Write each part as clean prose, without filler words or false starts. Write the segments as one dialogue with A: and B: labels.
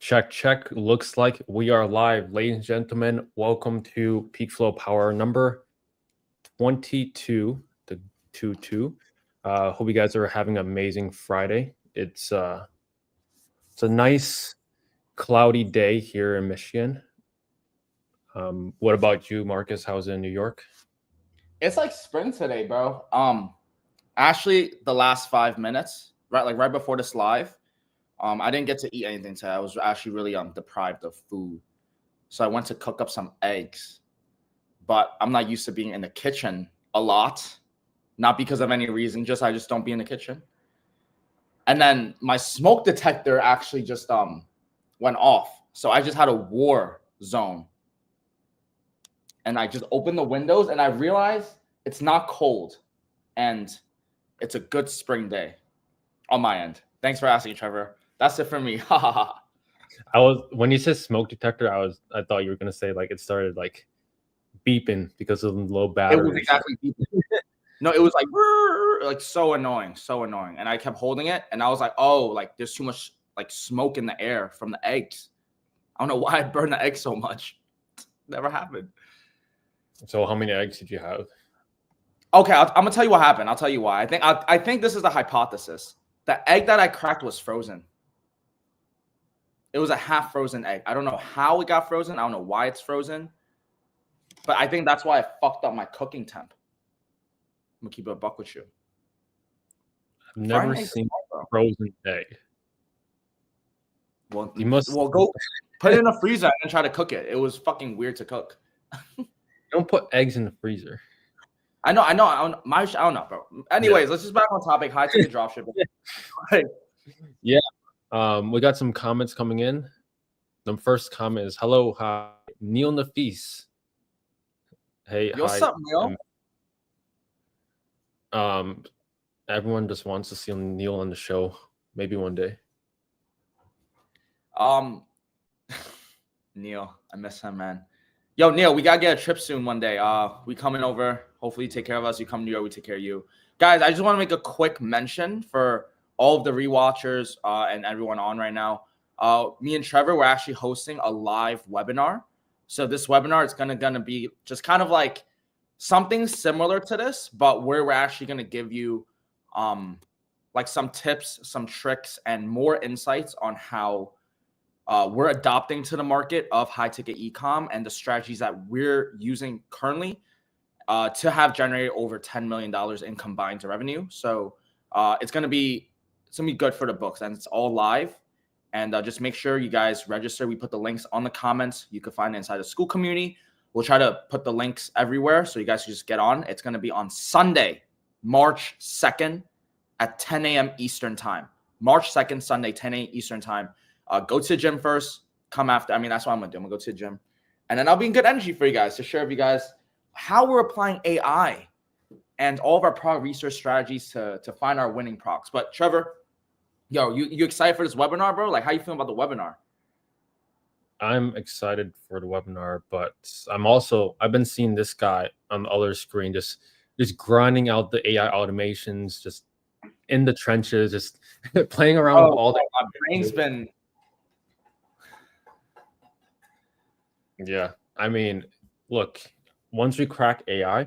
A: Check, check. Looks like we are live. Ladies and gentlemen, welcome to PeakFlow Power number 22, the 22. Hope you guys are having an amazing Friday. It's a nice cloudy day here in Michigan. What about you, Marcus? How's it in New York?
B: It's like spring today, bro. Actually, the last 5 minutes, right before this live, I didn't get to eat anything today. I was actually really deprived of food, so I went to cook up some eggs. But I'm not used to being in the kitchen a lot, not because of any reason. I just don't be in the kitchen. And then my smoke detector actually just went off, so I just had a war zone. And I just opened the windows and I realized it's not cold and it's a good spring day on my end. Thanks for asking, Trevor. That's it for me.
A: When you said smoke detector, I thought you were gonna say like it started like beeping because of low battery.
B: It was exactly beeping. No, it was like so annoying. And I kept holding it and I was like, oh, like there's too much like smoke in the air from the eggs. I don't know why I burned the eggs so much. Never happened.
A: So how many eggs did you have?
B: Okay, I'm gonna tell you what happened. I'll tell you why. I think this is the hypothesis. The egg that I cracked was frozen. It was a half frozen egg. I don't know how it got frozen. I don't know why it's frozen. But I think that's why I fucked up my cooking temp. I'm gonna keep it a buck with you.
A: I've never seen a frozen egg.
B: Well, go put it in a freezer and try to cook it. It was fucking weird to cook.
A: Don't put eggs in the freezer.
B: I know. I don't know, bro. Anyways, Let's just back on topic. High ticket dropshipping.
A: Yeah. We got some comments coming in. The first comment is, hello, hi, Neil Nafis. Hey,
B: yo, what's up,
A: Neil? Everyone just wants to see Neil on the show. Maybe one day.
B: Neil, I miss him, man. Yo, Neil, we gotta get a trip soon one day. We coming over. Hopefully you take care of us. You come to New York, we take care of you. Guys, I just want to make a quick mention for all of the rewatchers and everyone on right now. Me and Trevor, we're actually hosting a live webinar. So this webinar is gonna be just kind of like something similar to this, but where we're actually gonna give you like some tips, some tricks, and more insights on how we're adopting to the market of high ticket e-com and the strategies that we're using currently to have generated over $10 million in combined revenue. So it's gonna be good for the books, and it's all live. And just make sure you guys register. We put the links on the comments. You can find it inside the school community. We'll try to put the links everywhere so you guys can just get on. It's gonna be on Sunday, March 2nd at 10 a.m. Eastern time. March 2nd, Sunday, 10 a.m. Eastern time. Go to the gym first, come after. I mean, that's what I'm gonna do. I'm gonna go to the gym, and then I'll be in good energy for you guys to share with you guys how we're applying AI and all of our product research strategies to find our winning products. But Trevor, yo, you excited for this webinar, bro? Like, how you feeling about the webinar?
A: I'm excited for the webinar, but I've been seeing this guy on the other screen just grinding out the AI automations, just in the trenches, just playing around with all the.
B: My brain's been.
A: Yeah, I mean, look, once we crack AI,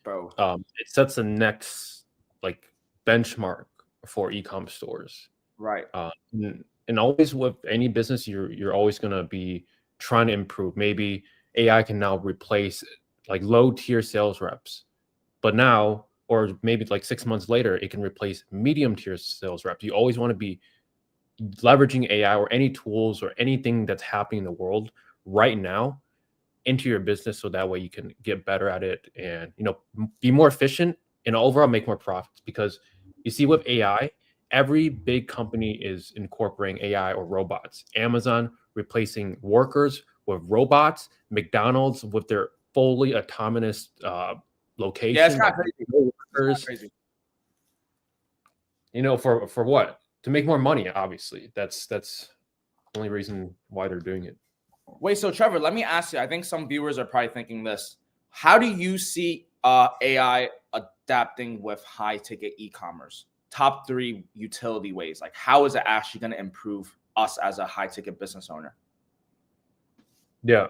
B: bro,
A: it sets the next like benchmark for e-com stores.
B: Right.
A: And always with any business, you're always gonna be trying to improve. Maybe AI can now replace like low tier sales reps, but now, or maybe like 6 months later, it can replace medium tier sales reps. You always want to be leveraging AI or any tools or anything that's happening in the world right now into your business, so that way you can get better at it and be more efficient and overall make more profits. Because you see, with AI, every big company is incorporating AI or robots. Amazon replacing workers with robots, McDonald's with their fully autonomous location.
B: Yeah, it's kind of crazy.
A: For what? To make more money, obviously. That's the only reason why they're doing it.
B: Wait, so Trevor, let me ask you. I think some viewers are probably thinking this. How do you see AI adapting with high ticket e-commerce? Top 3 utility ways. Like, how is it actually going to improve us as a high ticket business owner?
A: Yeah.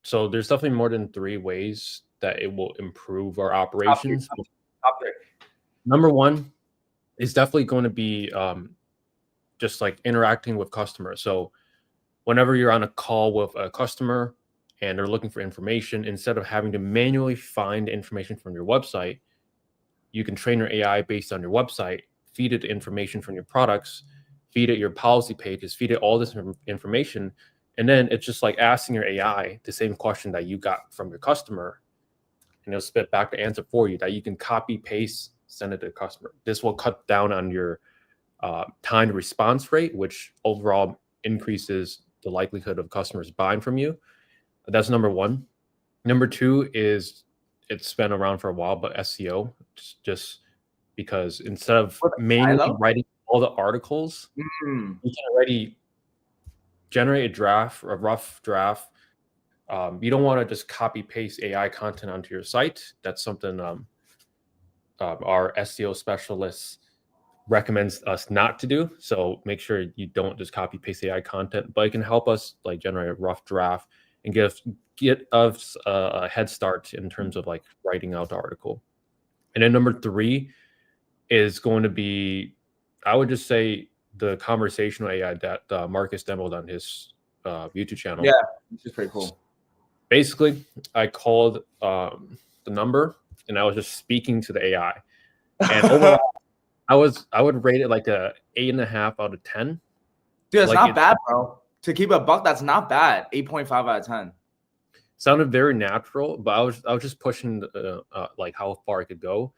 A: So there's definitely more than 3 ways that it will improve our operations.
B: Top three.
A: Number 1 is definitely going to be just like interacting with customers. So whenever you're on a call with a customer and they're looking for information, instead of having to manually find information from your website, you can train your AI based on your website, feed it information from your products, feed it your policy pages, feed it all this information. And then it's just like asking your AI the same question that you got from your customer, and it'll spit back the answer for you that you can copy, paste, send it to the customer. This will cut down on your time to response rate, which overall increases the likelihood of customers buying from you. That's number 1. Number 2 is, it's been around for a while, but SEO, just because instead of manually writing all the articles, you can already generate a rough draft. You don't want to just copy paste AI content onto your site. That's something our SEO specialists recommends us not to do. So make sure you don't just copy paste AI content, but it can help us like generate a rough draft and get us a head start in terms of like writing out the article. And then number 3 is going to be, I would just say, the conversational AI that Marcus demoed on his YouTube channel.
B: Yeah, which is pretty cool.
A: Basically, I called the number and I was just speaking to the AI. And overall, I would rate it like a 8.5 out of 10.
B: Dude, that's not bad, bro. To keep a buck, that's not bad. 8.5 out of 10.
A: Sounded very natural, but I was just pushing like how far I could go.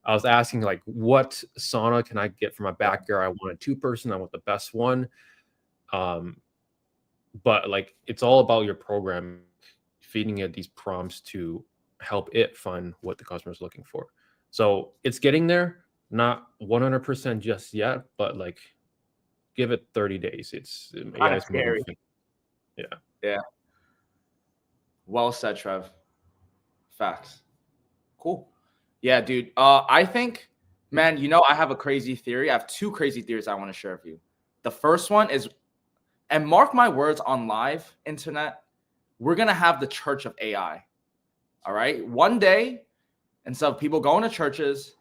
A: I was asking like, what sauna can I get for my backyard? I want a 2-person. I want the best one. But like, it's all about your program, feeding it these prompts to help it find what the customer is looking for. So it's getting there, not 100% just yet, but like, give it 30 days. It's AI is moving. Yeah.
B: Well said, Trev. Facts. Cool. Yeah, dude. I think, man, I have a crazy theory. I have 2 crazy theories I want to share with you. The first one is, and mark my words on live internet, we're going to have the church of AI. All right. One day, instead of people going to churches,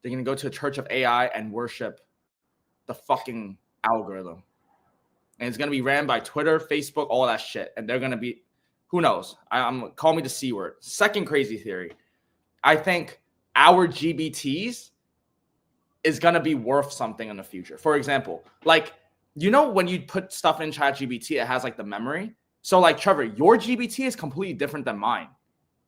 B: they're going to go to a church of AI and worship the fucking algorithm. And it's going to be ran by Twitter, Facebook, all that shit. And they're going to be, who knows? I'm call me the C word. Second crazy theory. I think our GBTs is going to be worth something in the future. For example, like, when you put stuff in ChatGPT, it has like the memory. So like, Trevor, your GBT is completely different than mine.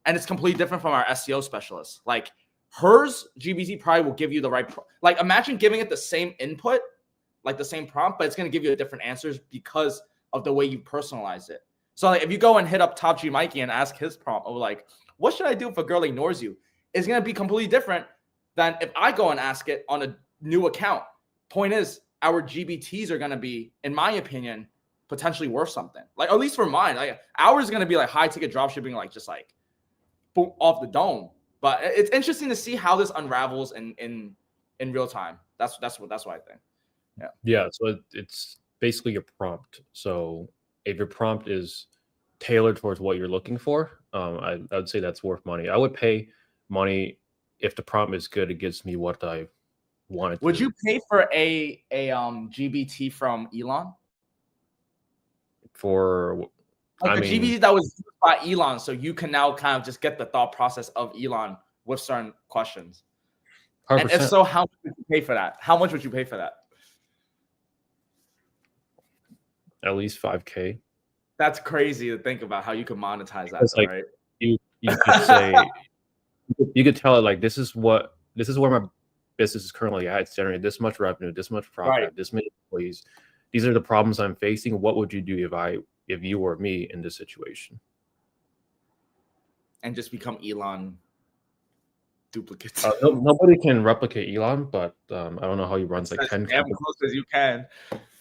B: And it's completely different from our SEO specialist. Like, hers GBT probably will give you the right, like, imagine giving it the same input, like the same prompt, but it's going to give you different answers because of the way you personalize it. So like, if you go and hit up Top G Mikey and ask his prompt, or like, what should I do if a girl ignores you? It's going to be completely different than if I go and ask it on a new account. Point is, our GBTs are going to be, in my opinion, potentially worth something. Like, at least for mine, like ours is going to be like high ticket dropshipping, like just like boom, off the dome. But it's interesting to see how this unravels in real time. That's what I think.
A: Yeah. So it's basically your prompt. So if your prompt is tailored towards what you're looking for, I would say that's worth money. I would pay money if the prompt is good. It gives me what I wanted.
B: Would you pay for a GBT from Elon?
A: For
B: like the GBT that was used by Elon, so you can now kind of just get the thought process of Elon with certain questions. 100%. And if so, how much would you pay for that? How much would you pay for that?
A: At least $5,000.
B: That's crazy to think about how you can monetize that, though,
A: like,
B: right?
A: You could say, you could tell it like, this is where my business is currently at. It's generating this much revenue, this much profit, right, this many employees. These are the problems I'm facing. What would you do if you were me in this situation?
B: And just become Elon duplicates.
A: Nobody can replicate Elon, but I don't know how he runs like 10
B: companies. As close as you can.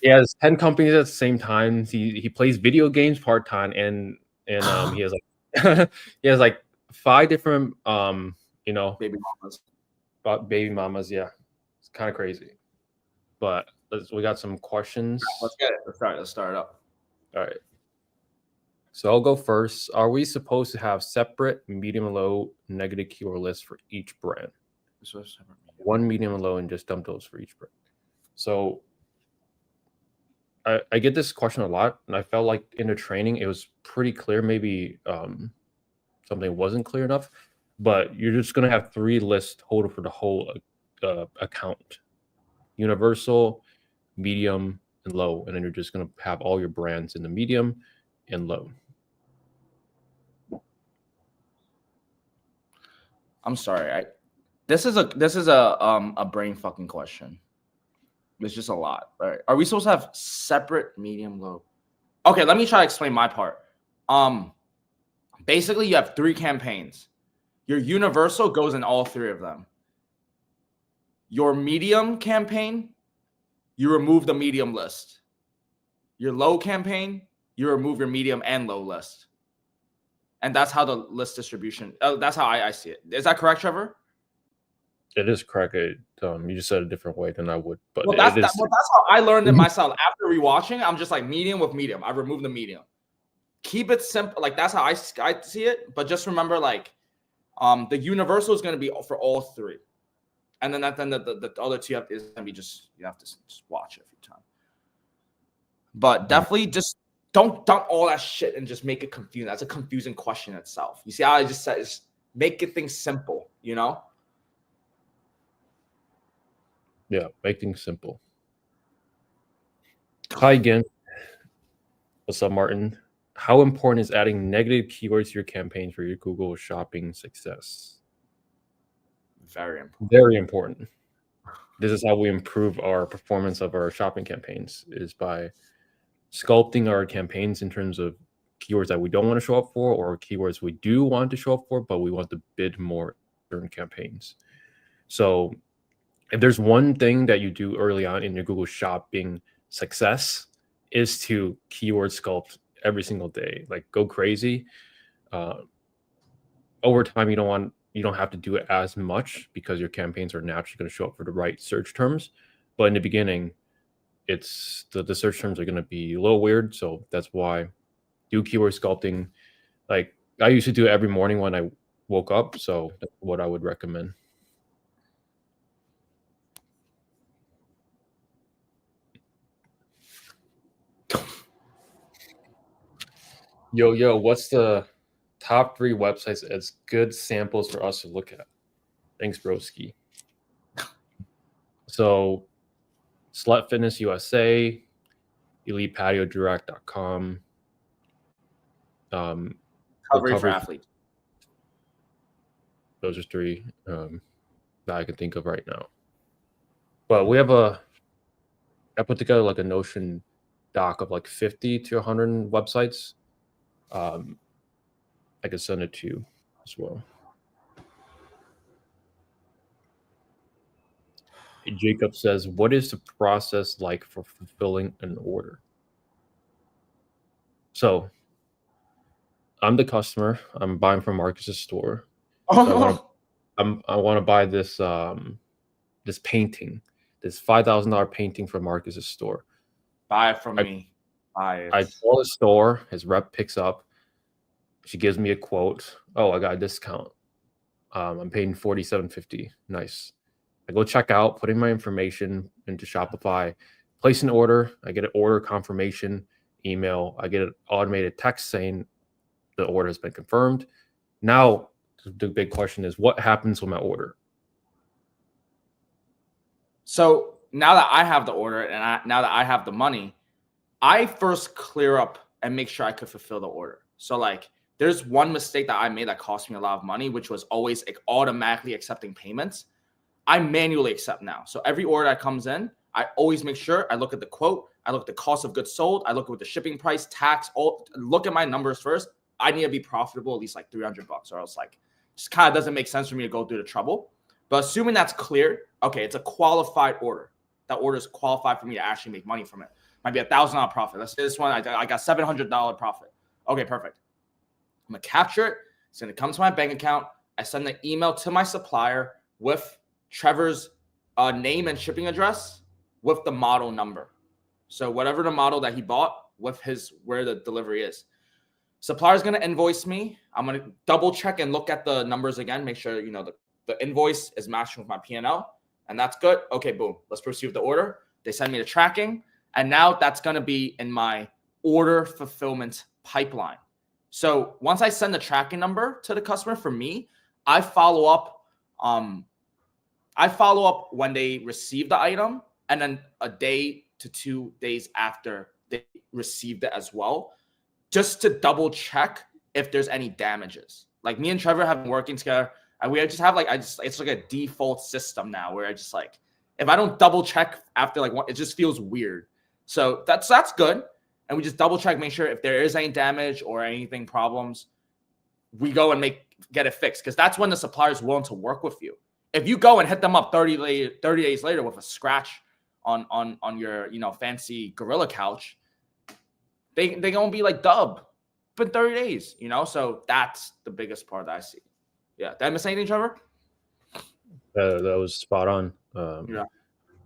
A: He has 10 companies at the same time. He plays video games part-time, and he has like 5 different
B: baby mamas.
A: Baby mamas. Yeah, it's kind of crazy. But we got some questions.
B: Let's get it. Let's start it up.
A: All right. So I'll go first. Are we supposed to have separate medium, low, negative keyword lists for each brand? One medium and low, and just dump those for each brand. So I get this question a lot, and I felt like in the training it was pretty clear. Maybe something wasn't clear enough, but you're just gonna have 3 lists total for the whole account: universal, medium, and low, and then you're just gonna have all your brands in the medium and low.
B: I'm sorry. This is a brain fucking question. It's just a lot. All right. Are we supposed to have separate medium, low? Okay, let me try to explain my part. Basically, you have 3 campaigns. Your universal goes in all 3 of them. Your medium campaign, you remove the medium list. Your low campaign, you remove your medium and low list. And that's how the list distribution, that's how I see it. Is that correct, Trevor?
A: It is correct. You just said a different way than I would, but
B: that's how I learned it myself. After rewatching, I'm just like medium with medium. I remove the medium. Keep it simple. Like that's how I see it. But just remember, like, the universal is going to be for all 3, and then the other 2 is going to be you have to just watch it a few times. But definitely just don't dump all that shit and just make it confusing. That's a confusing question itself. You see how I just said is make it things simple. You know.
A: Yeah, make things simple. Hi again. What's up, Martin? How important is adding negative keywords to your campaign for your Google Shopping success?
B: Very important.
A: Very important. This is how we improve our performance of our shopping campaigns, is by sculpting our campaigns in terms of keywords that we don't want to show up for, or keywords we do want to show up for, but we want to bid more during campaigns. So if there's one thing that you do early on in your Google Shopping success, is to keyword sculpt every single day. Like, go crazy. Over time, you don't have to do it as much because your campaigns are naturally going to show up for the right search terms. But in the beginning, it's the search terms are going to be a little weird. So that's why do keyword sculpting. Like, I used to do it every morning when I woke up. So that's what I would recommend. Yo, what's the top 3 websites as good samples for us to look at? Thanks, broski. So, Slut Fitness USA, ElitePatioDirect.com,
B: Recovery for athletes.
A: Those are 3 that I can think of right now. But I put together like a Notion doc of like 50 to 100 websites. I could send it to you as well. Jacob says, what is the process like for fulfilling an order? So I'm the customer. I'm buying from Marcus's store. So I want to buy this this painting, this $5,000 painting from Marcus's store.
B: Buy it from me. Buy it.
A: I call the store. His rep picks up. She gives me a quote. Oh, I got a discount. I'm paying $47.50. Nice. I go check out, put in my information into Shopify, place an order. I get an order confirmation email. I get an automated text saying the order has been confirmed. Now, the big question is, what happens with my order?
B: So now that I have the order and now that I have the money, I first clear up and make sure I could fulfill the order. So like, there's one mistake that I made that cost me a lot of money, which was always automatically accepting payments. I manually accept now. So every order that comes in, I always make sure I look at the quote, I look at the cost of goods sold, I look at the shipping price, tax, look at my numbers first. I need to be profitable at least like $300, or else like just kind of doesn't make sense for me to go through the trouble. But assuming that's clear, okay, it's a qualified order. That order is qualified for me to actually make money from it. Might be $1,000 profit. Let's say this one, I got $700 profit. Okay, perfect. I'm gonna capture it. It's gonna come to my bank account. I send the email to my supplier with Trevor's name and shipping address. with the model number. So whatever the model that he bought with where the delivery is. Supplier's going to invoice me. I'm going to double check and look at the numbers again, make sure, the invoice is matching with my P&L, and that's good. Okay, boom. Let's proceed with the order. They send me the tracking, and now that's going to be in my order fulfillment pipeline. So once I send the tracking number to the customer, for me, I follow up. I follow up when they receive the item, and then a day to 2 days after they received it as well, just to double check if there's any damages. Like me and Trevor have been working together, and we just have it's like a default system now where I just like, if I don't double check after like one, it just feels weird. So that's good. And we just double check, make sure if there is any damage or anything problems, we go and get it fixed. Because that's when the supplier is willing to work with you. If you go and hit them up 30 days later with a scratch on your fancy Gorilla couch, they gonna be like, dub, been 30 days, So that's the biggest part that I see. Yeah, did I miss anything, Trevor?
A: That was spot on.
B: Yeah.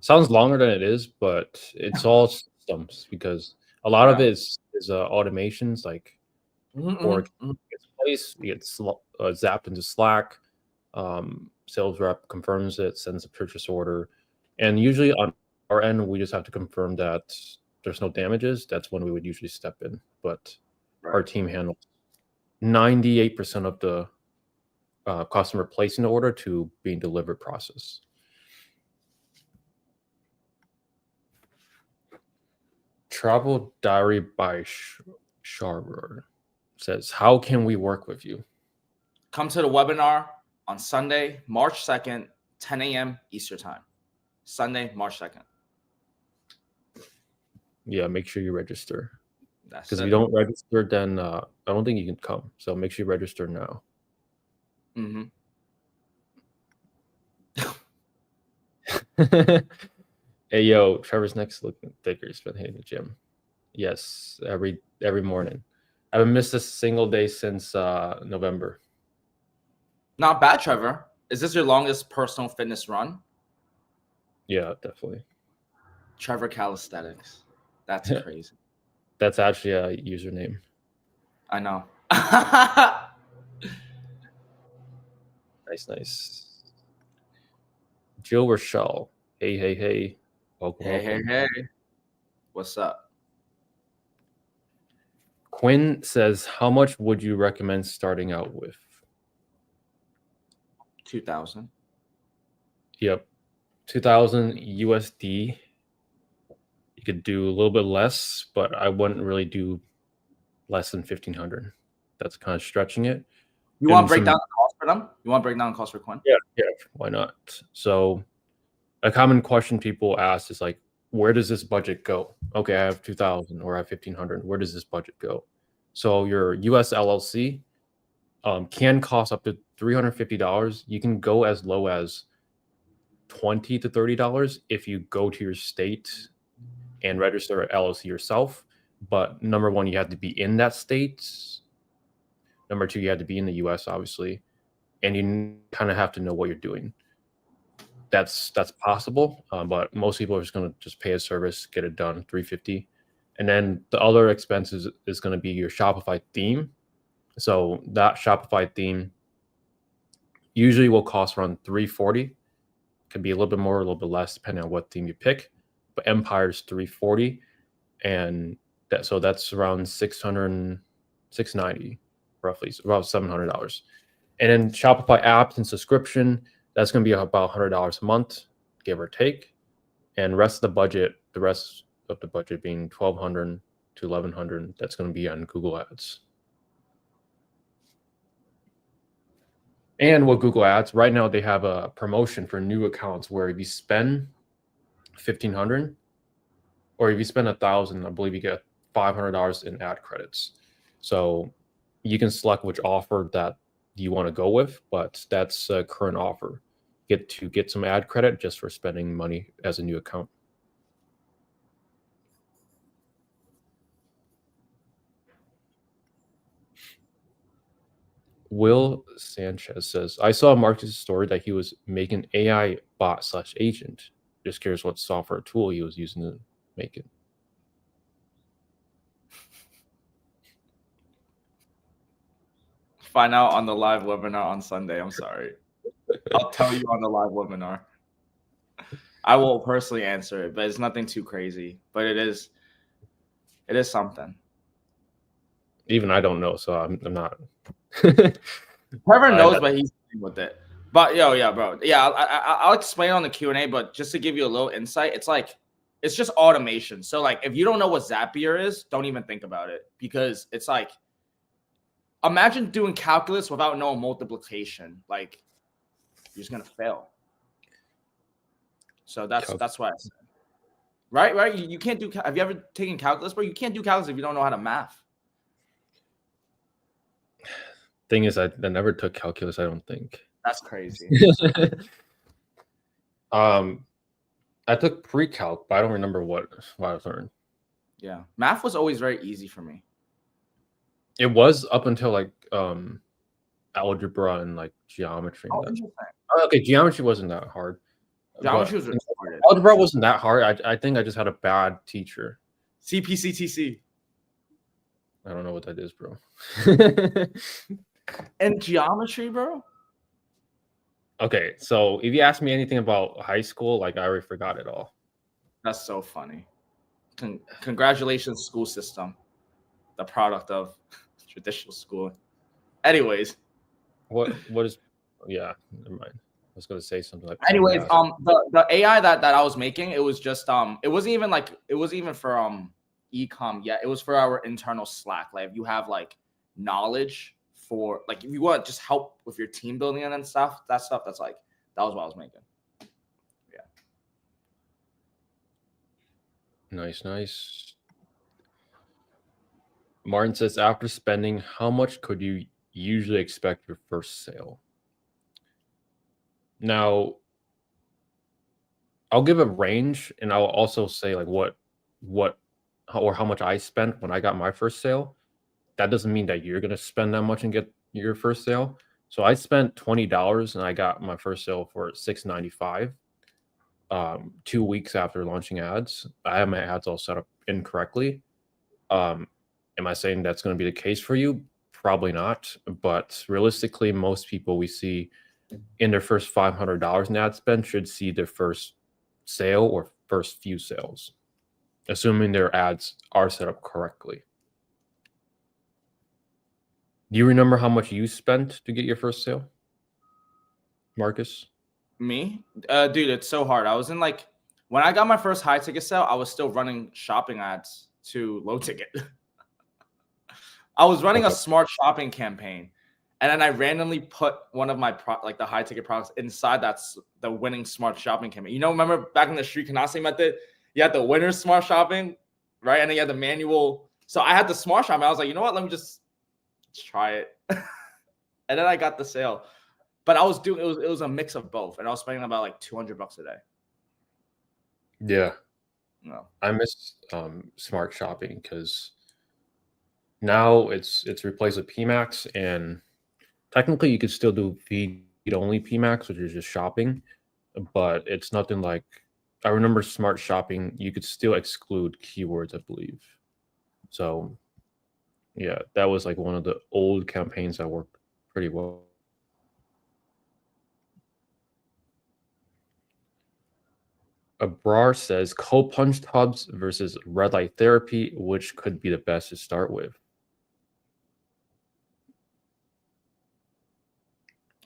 A: Sounds longer than it is, but it's all systems, because a lot of it is automations, like or gets placed, gets zapped into Slack. Sales rep confirms it, sends a purchase order, and usually on our end, we just have to confirm that there's no damages. That's when we would usually step in. But our team handles 98% of the customer placing the order to being delivered process. Travel Diary by Sharver says, how can we work with you?
B: Come to the webinar on Sunday, March 2nd, 10 a.m. Eastern time. Sunday, March 2nd.
A: Yeah, make sure you register.
B: Because
A: if you don't register, then I don't think you can come. So make sure you register now. Hey, yo, Trevor's next looking thicker. He's been hitting the gym. Yes, every morning. I haven't missed a single day since November.
B: Not bad, Trevor. Is this your longest personal fitness run?
A: Yeah, definitely.
B: Trevor Calisthenics. That's crazy.
A: That's actually a username.
B: I know.
A: Nice. Jill Rochelle. Hey. Welcome.
B: Hey. What's up?
A: Quinn says, how much would you recommend starting out with?
B: 2,000.
A: Yep. 2,000 USD. You could do a little bit less, but I wouldn't really do less than 1,500. That's kind of stretching it.
B: You want to break down the cost for them? You want to break down the cost for Quinn?
A: Yeah, why not? So a common question people ask is like, where does this budget go? Okay, I have 2,000 or I have 1,500. Where does this budget go? So your US LLC can cost up to $350. You can go as low as $20 to $30 if you go to your state and register an LLC yourself. But number one, you have to be in that state. Number two, you have to be in the US, obviously, and you kind of have to know what you're doing. That's possible, but most people are just going to just pay a service, get it done, $350. And then the other expenses is going to be your Shopify theme. So that Shopify theme usually will cost around $340. Can be a little bit more, a little bit less, depending on what theme you pick. But Empire's $340, and that's around $690, roughly, so about $700. And then Shopify apps and subscription, that's going to be about $100 a month, give or take. And the rest of the budget being $1,200 to $1,100, that's going to be on Google Ads. And with Google Ads, right now they have a promotion for new accounts where if you spend $1,500 or if you spend $1,000, I believe you get $500 in ad credits. So you can select which offer that you want to go with, but that's a current offer. Get some ad credit just for spending money as a new account. Will Sanchez says, I saw Marcus' story that he was making AI bot / agent. just curious what software tool he was using to make it.
B: Find out on the live webinar on Sunday. I'm sorry. I'll tell you on the live webinar. I will personally answer it, but it's nothing too crazy. But it is something.
A: Even I don't know, so I'm not.
B: Trevor knows, but he's with it. But yeah, bro. Yeah, I'll explain on the Q&A, but just to give you a little insight, it's just automation. So like, if you don't know what Zapier is, don't even think about it, because it's like, imagine doing calculus without knowing multiplication. Like, you're just gonna fail. So that's why I said. Right. You can't do. Have you ever taken calculus, bro? You can't do calculus if you don't know how to math.
A: Thing is, I never took calculus. I don't think.
B: That's crazy.
A: I took pre-calc, but I don't remember what I learned.
B: Yeah, math was always very easy for me.
A: It was up until like algebra and like geometry. Okay, geometry wasn't that hard.
B: Geometry was retarded.
A: Algebra wasn't that hard. I think I just had a bad teacher.
B: CPCTC.
A: I don't know what that is, bro.
B: And geometry, bro?
A: Okay, so if you ask me anything about high school, like I already forgot it all.
B: That's so funny. Congratulations, school system. The product of traditional school. Anyways.
A: What is, yeah, never mind. I was gonna say something like.
B: Anyways, the AI that I was making, it was just it wasn't even for ecom yet. It was for our internal Slack. Like, if you have like knowledge for, like, if you want just help with your team building and stuff, that's like, that was what I was making. Yeah.
A: Nice. Martin says, after spending, how much could you usually expect your first sale? Now, I'll give a range, and I'll also say like what or how much I spent when I got my first sale. That doesn't mean that you're gonna spend that much and get your first sale. So I spent $20 and I got my first sale for $6.95. 2 weeks after launching ads. I have my ads all set up incorrectly. Am I saying that's going to be the case for you? Probably not. But realistically, most people we see in their first $500 in ad spend should see their first sale or first few sales, assuming their ads are set up correctly. Do you remember how much you spent to get your first sale, Marcus?
B: Me? Dude, it's so hard. I was in like, when I got my first high ticket sale, I was still running shopping ads to low ticket. I was running a smart shopping campaign, and then I randomly put one of my the high ticket products inside that's the winning smart shopping campaign. You know, remember back in the street QnAs method, you had the winner smart shopping, right? And then you had the manual. So I had the smart shopping. I was like, you know what? Let me just try it. And then I got the sale. But I was doing, it was a mix of both, and I was spending about like $200 a day.
A: Yeah.
B: No.
A: I miss smart shopping because now it's replaced with PMax, and technically you could still do feed only PMax, which is just shopping, but it's nothing like, I remember smart shopping, you could still exclude keywords, I believe. So yeah, that was like one of the old campaigns that worked pretty well. Abrar says, cold plunge tubs versus red light therapy, which could be the best to start with?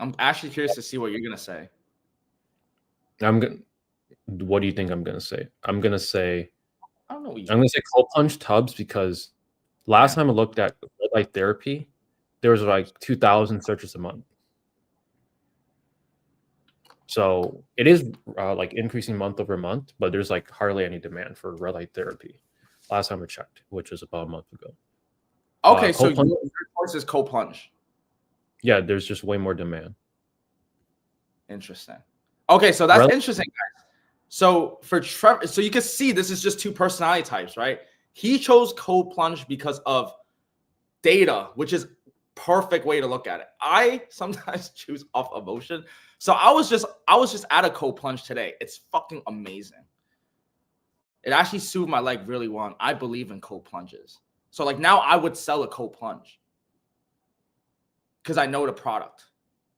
B: I'm actually curious to see what you're gonna say.
A: What do you think I'm gonna say? I'm gonna say
B: cold
A: plunge tubs because last time I looked at red light therapy, there was like 2,000 searches a month. So it is like increasing month over month, but there's like hardly any demand for red light therapy. Last time I checked, which was about a month ago.
B: Okay, so your choice is cold plunge.
A: Yeah, there's just way more demand.
B: Interesting. Okay, so that's interesting, guys. So for Trevor, so you can see this is just two personality types, right? He chose cold plunge because of data, which is perfect way to look at it. I sometimes choose off emotion. So I was just at a cold plunge today. It's fucking amazing. It actually soothed my leg really well. I believe in cold plunges. So like now I would sell a cold plunge because I know the product.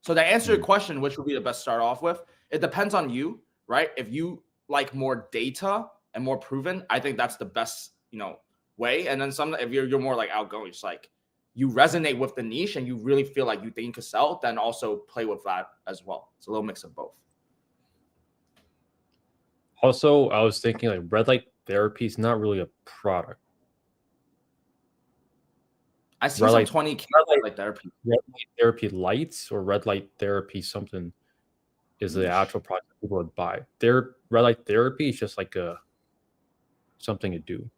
B: So to answer your question, which would be the best start off with, it depends on you, right? If you like more data and more proven, I think that's the best, way. And then if you're more like outgoing, it's like you resonate with the niche and you really feel like you think you could sell, then also play with that as well. It's a little mix of both.
A: Also, I was thinking like red light therapy is not really a product.
B: I see some 20K red light therapy.
A: Red light therapy lights or red light therapy something is the actual product that people would buy. Red light therapy is just like something to do.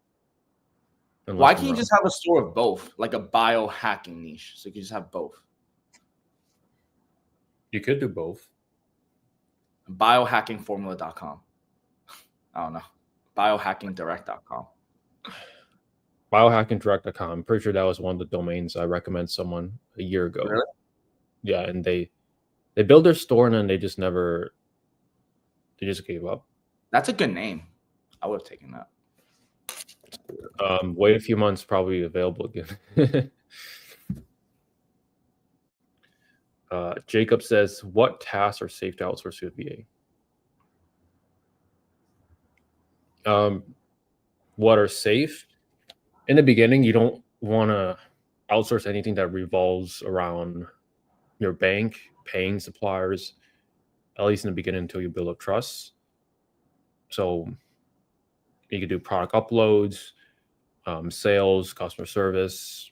B: Why can't you just have a store of both, like a biohacking niche? So you can just have both.
A: You could do both.
B: Biohackingformula.com. I don't know. Biohackingdirect.com.
A: Biohackingdirect.com. I'm pretty sure that was one of the domains I recommended someone a year ago.
B: Really?
A: Yeah, and they built their store and then they just gave up.
B: That's a good name. I would have taken that.
A: Wait a few months, probably available again. Jacob says, what tasks are safe to outsource to a VA? What are safe? In the beginning, you don't want to outsource anything that revolves around your bank, paying suppliers, at least in the beginning until you build up trust. So you could do product uploads, sales, customer service,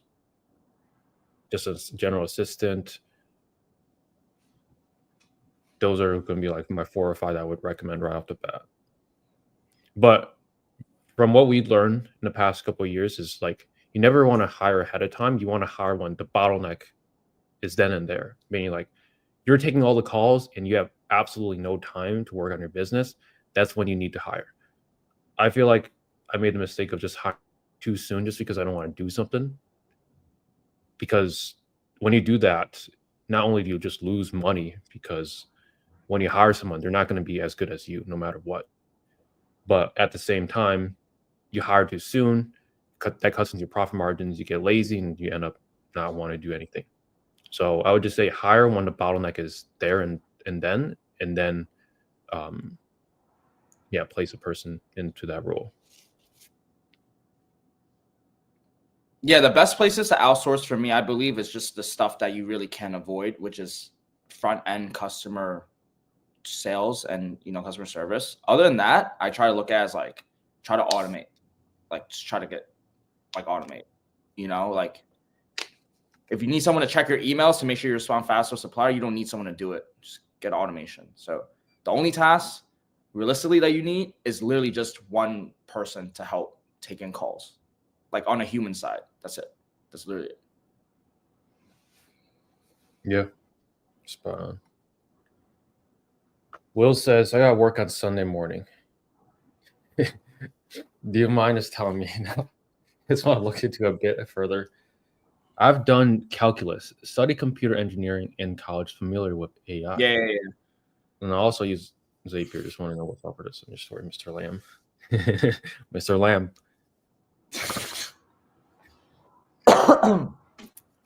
A: just a general assistant. Those are going to be like my 4 or 5 that I would recommend right off the bat. But from what we've learned in the past couple of years is like you never want to hire ahead of time. You want to hire when the bottleneck is then and there, meaning like you're taking all the calls and you have absolutely no time to work on your business. That's when you need to hire. I feel like I made the mistake of just hiring too soon just because I don't want to do something. Because when you do that, not only do you just lose money because when you hire someone, they're not going to be as good as you no matter what. But at the same time, you hire too soon, that cuts into your profit margins, you get lazy, and you end up not wanting to do anything. So I would just say hire when the bottleneck is there and then place a person into that role.
B: Yeah, the best places to outsource for me, I believe, is just the stuff that you really can avoid, which is front-end customer sales and customer service. Other than that, I try to look at as like try to automate, like just try to get like automate. Like if you need someone to check your emails to make sure you respond fast to a supplier, you don't need someone to do it. Just get automation. So the only task realistically that you need is literally just one person to help take in calls, like on a human side. That's it. That's literally it.
A: Yeah, spot on. Will says, I got to work on Sunday morning. Do you mind just telling me now? I just want to look into it a bit further. I've done calculus, studied computer engineering in college, familiar with AI.
B: Yeah.
A: And I also use Zapier. Just want to know what's up for this. Sorry, Mr. Lamb. Mr. Lamb.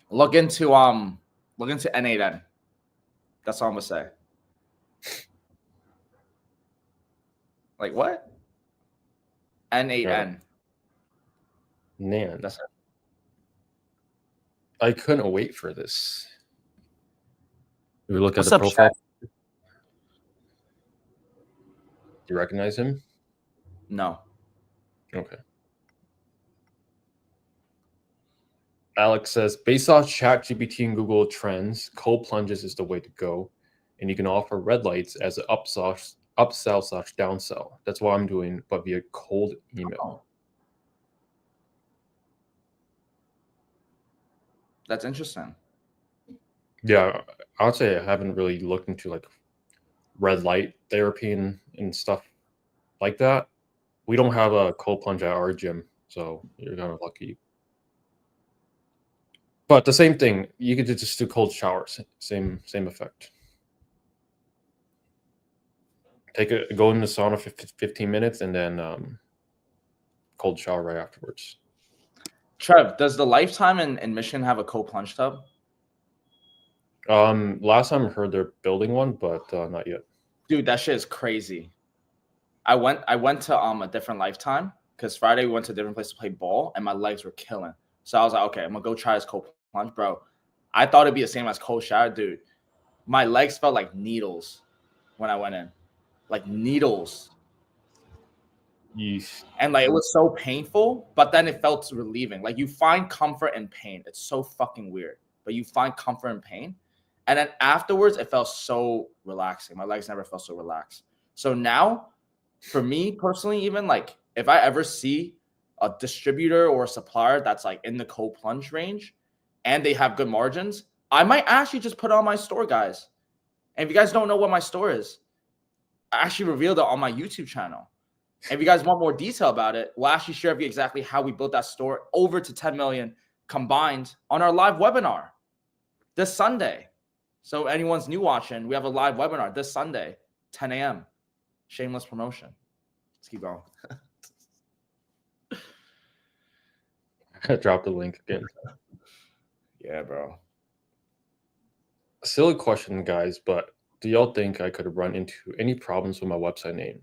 B: Look into N8 then. That's all I'm gonna say. Like what? N8N.
A: Man,
B: That's it.
A: I couldn't wait for this. We look
B: What's
A: at the
B: up,
A: profile.
B: Chat?
A: Do you recognize him?
B: No.
A: Okay. Alex says, based off ChatGPT and Google Trends, cold plunges is the way to go, and you can offer red lights as an upsell/downsell. That's what I'm doing, but via cold email.
B: Oh. That's interesting.
A: Yeah, I would say I haven't really looked into like red light therapy and stuff like that. We don't have a cold plunge at our gym, so you're kind of lucky. But the same thing, you could just do cold showers. Same effect. Go in the sauna for 15 minutes and then cold shower right afterwards.
B: Trev, does the Lifetime in Michigan have a cold plunge tub?
A: Last time I heard they're building one, but not yet.
B: Dude, that shit is crazy. I went to a different Lifetime because Friday we went to a different place to play ball and my legs were killing. So I was like, okay, I'm gonna go try this cold plunge, bro. I thought it'd be the same as cold shower, dude. My legs felt like needles when I went in, like needles.
A: Yeesh.
B: And like it was so painful, but then it felt relieving. Like you find comfort in pain. It's so fucking weird, but you find comfort in pain. And then afterwards, it felt so relaxing. My legs never felt so relaxed. So now, for me personally, even like if I ever see a distributor or a supplier that's like in the cold plunge range and they have good margins, I might actually just put it on my store, guys. And if you guys don't know what my store is, I actually revealed it on my YouTube channel. And if you guys want more detail about it, we'll actually share with you exactly how we built that store over to 10 million combined on our live webinar this Sunday. So anyone's new watching, we have a live webinar this Sunday, 10 a.m. Shameless promotion. Let's keep going.
A: I dropped the link again.
B: Yeah, bro.
A: A silly question, guys, but do y'all think I could run into any problems with my website name?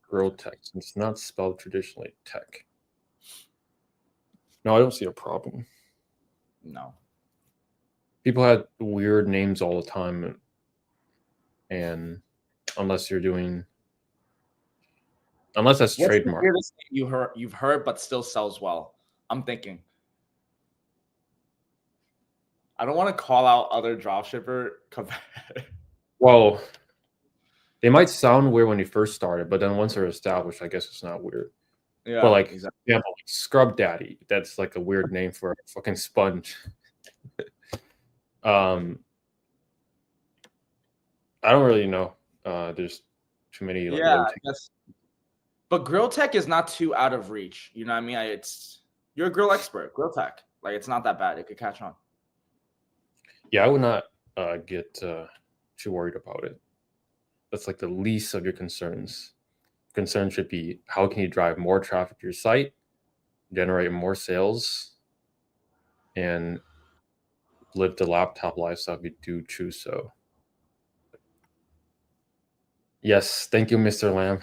A: Grow Tech, since it's not spelled traditionally tech. No, I don't see a problem.
B: No.
A: People had weird names all the time, and unless that's
B: What's
A: trademark.
B: the weirdest name you've heard but still sells well? I'm thinking. I don't want to call out other dropshipper.
A: Well, they might sound weird when you first started, but then once they're established, I guess it's not weird.
B: Yeah,
A: but like,
B: exactly.
A: example, like Scrub Daddy, that's like a weird name for a fucking sponge. I don't really know. There's too many. Like,
B: yeah, I guess. But Grill Tech is not too out of reach. You know what I mean? You're a grill expert. Grill Tech, like it's not that bad. It could catch on.
A: Yeah, I would not get too worried about it. That's like the least of your concerns. Concern should be how can you drive more traffic to your site, generate more sales, and live the laptop lifestyle if you do choose so. Yes, thank you, Mr. Lamb.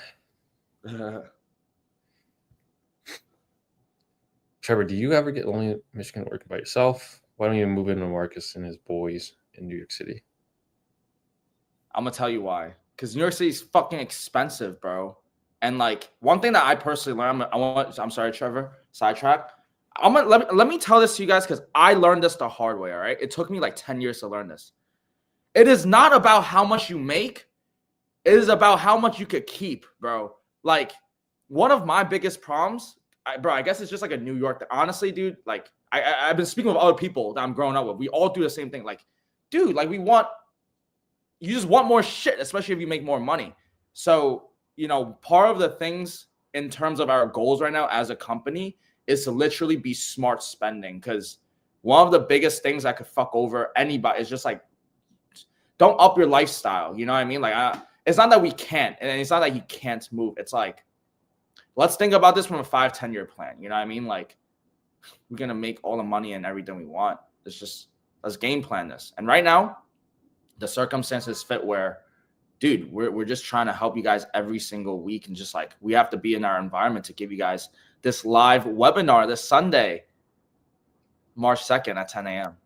A: Trevor, do you ever get lonely in Michigan working by yourself? Why don't you move in with Marcus and his boys in New York City?
B: I'm gonna tell you why. Because New York City is fucking expensive, bro. And like one thing that I personally learned, I'm sorry, Trevor, sidetrack. Let me tell this to you guys because I learned this the hard way. All right, it took me like 10 years to learn this. It is not about how much you make. It is about how much you could keep, bro. Like one of my biggest problems, bro, I guess it's just like a New York. Honestly, dude, like I've been speaking with other people that I'm growing up with. We all do the same thing. Like, dude, like you just want more shit, especially if you make more money. So, part of the things in terms of our goals right now as a company is to literally be smart spending. Because one of the biggest things that could fuck over anybody is just like, don't up your lifestyle. You know what I mean? Like, it's not that we can't, and it's not that you can't move. It's like, let's think about this from a 5-10 year plan. You know what I mean? Like, we're going to make all the money and everything we want. Let's game plan this. And right now, the circumstances fit where, dude, we're just trying to help you guys every single week. And just like, we have to be in our environment to give you guys this live webinar this Sunday, March 2nd at 10 a.m.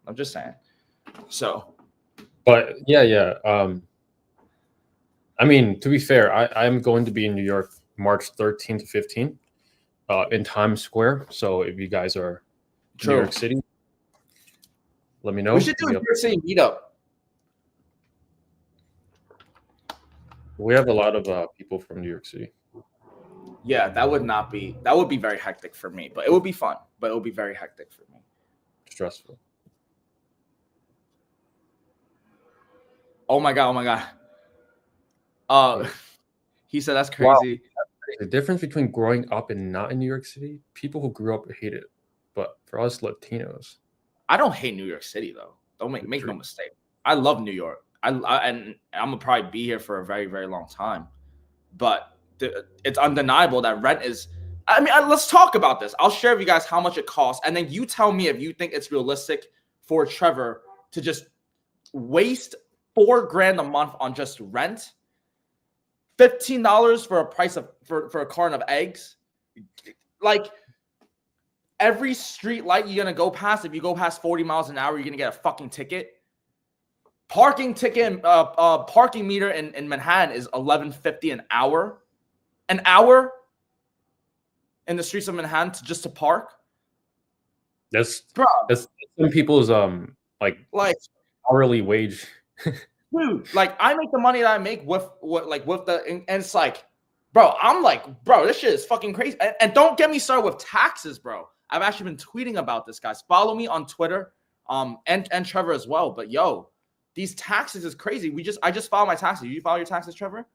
B: I'm just saying. So.
A: But yeah. I mean, to be fair, I'm going to be in New York March 13th to 15th in Times Square. So if you guys are in New York City, let me know.
B: We should do a New York City meetup.
A: We have a lot of people from New York City.
B: Yeah, that would be very hectic for me, but it would be fun. But it would be very hectic for me.
A: Stressful.
B: Oh my god. He said that's crazy.
A: Wow. The difference between growing up and not in New York City, people who grew up hate it. But for us Latinos,
B: I don't hate New York City though. Don't make no mistake. I love New York. And I'm gonna probably be here for a very, very long time. But it's undeniable that rent is. I mean, let's talk about this. I'll share with you guys how much it costs, and then you tell me if you think it's realistic for Trevor to just waste $4,000 a month on just rent, $15 for a price of for a carton of eggs. Like every street light you're gonna go past, if you go past 40 miles an hour, you're gonna get a fucking ticket. Parking ticket, parking meter in Manhattan is $11.50 an hour. An hour in the streets of Manhattan just to park.
A: That's some people's like hourly wage.
B: Dude, like I make the money that I make with the and it's like, bro, I'm like, bro, this shit is fucking crazy. And don't get me started with taxes, bro. I've actually been tweeting about this, guys. Follow me on Twitter, and Trevor as well. But yo, these taxes is crazy. I just filed my taxes. You file your taxes, Trevor?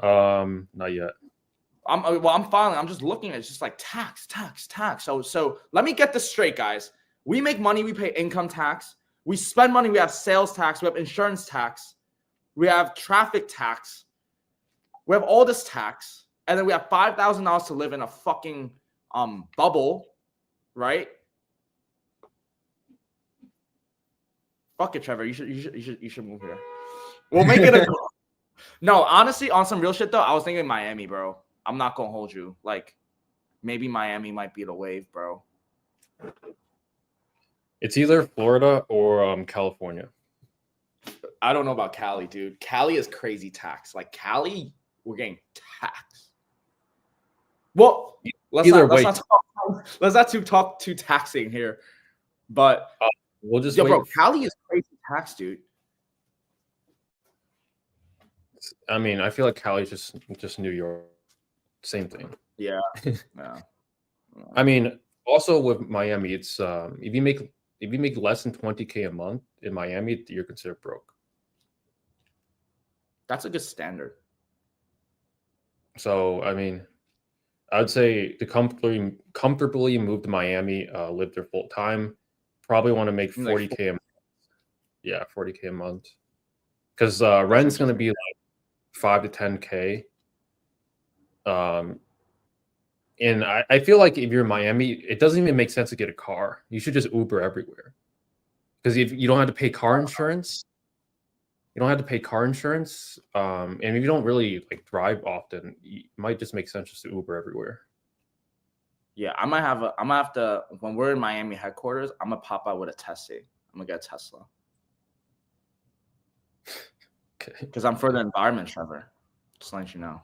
A: Not yet.
B: I'm filing. I'm just looking at it. It's just like tax. So let me get this straight, guys. We make money. We pay income tax. We spend money. We have sales tax. We have insurance tax. We have traffic tax. We have all this tax, and then we have $5,000 to live in a fucking bubble, right? Fuck it, Trevor. You should move here. We'll make it a. No, honestly, on some real shit though, I was thinking Miami, bro. I'm not gonna hold you. Like, maybe Miami might be the wave, bro.
A: It's either Florida or California.
B: I don't know about Cali, dude. Cali is crazy tax. Like Cali, we're getting taxed. Well, let's not talk too taxing here. But
A: we'll just
B: bro, Cali is crazy tax, dude.
A: I mean, I feel like Cali's just New York. Same thing.
B: Yeah. Yeah.
A: I mean, also with Miami, it's if you make less than 20K a month in Miami, you're considered broke.
B: That's a good standard.
A: So I mean, I'd say to comfortably move to Miami, live there full time, probably want to make 40K a month. Yeah, 40K a month. Because rent's gonna be like 5 to 10K. And I feel like if you're in Miami, it doesn't even make sense to get a car. You should just Uber everywhere. Because if you don't have to pay car insurance, and if you don't really like drive often, it might just make sense just to Uber everywhere.
B: Yeah, I'm gonna have to when we're in Miami headquarters, I'm gonna pop out with a Tesla. I'm gonna get a Tesla. Okay. Because I'm for the environment, Trevor. Just letting you know.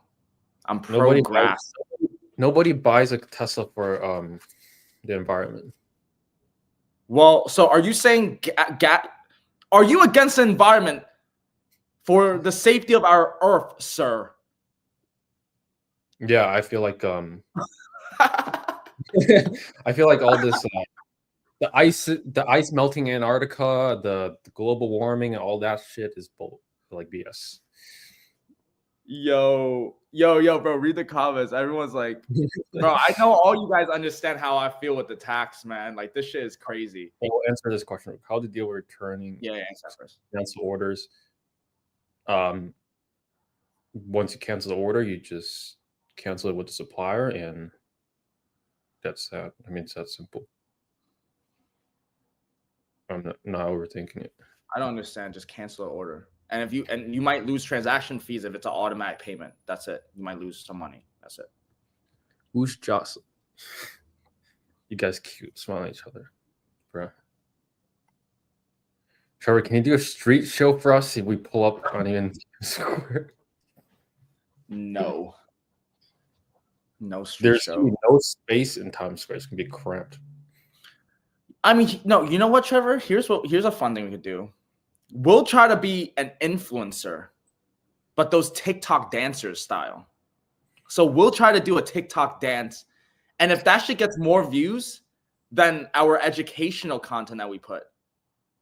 B: I'm pro grass.
A: Nobody buys a Tesla for the environment.
B: Well, so are you saying are you against the environment for the safety of our Earth, sir?
A: Yeah, I feel like I feel like all this the ice melting in Antarctica, the global warming, and all that shit is like BS.
B: Yo, bro, read the comments. Everyone's like, bro, I know all you guys understand how I feel with the tax, man. Like, this shit is crazy.
A: We'll answer this question. How to deal with returning cancel orders. Once you cancel the order, you just cancel it with the supplier, and that's that. I mean, it's that simple. I'm not overthinking it.
B: I don't understand. Just cancel the order. And you might lose transaction fees if it's an automatic payment. That's it. You might lose some money. That's it.
A: Who's Jocelyn? You guys cute, smiling at each other, bro. Trevor, can you do a street show for us if we pull up on even Square?
B: No street
A: There's
B: show.
A: No space in Times Square. It's gonna be cramped.
B: I mean, no. You know what, Trevor? Here's a fun thing we could do. We'll try to be an influencer, but those TikTok dancers style. So we'll try to do a TikTok dance. And if that shit gets more views than our educational content that we put,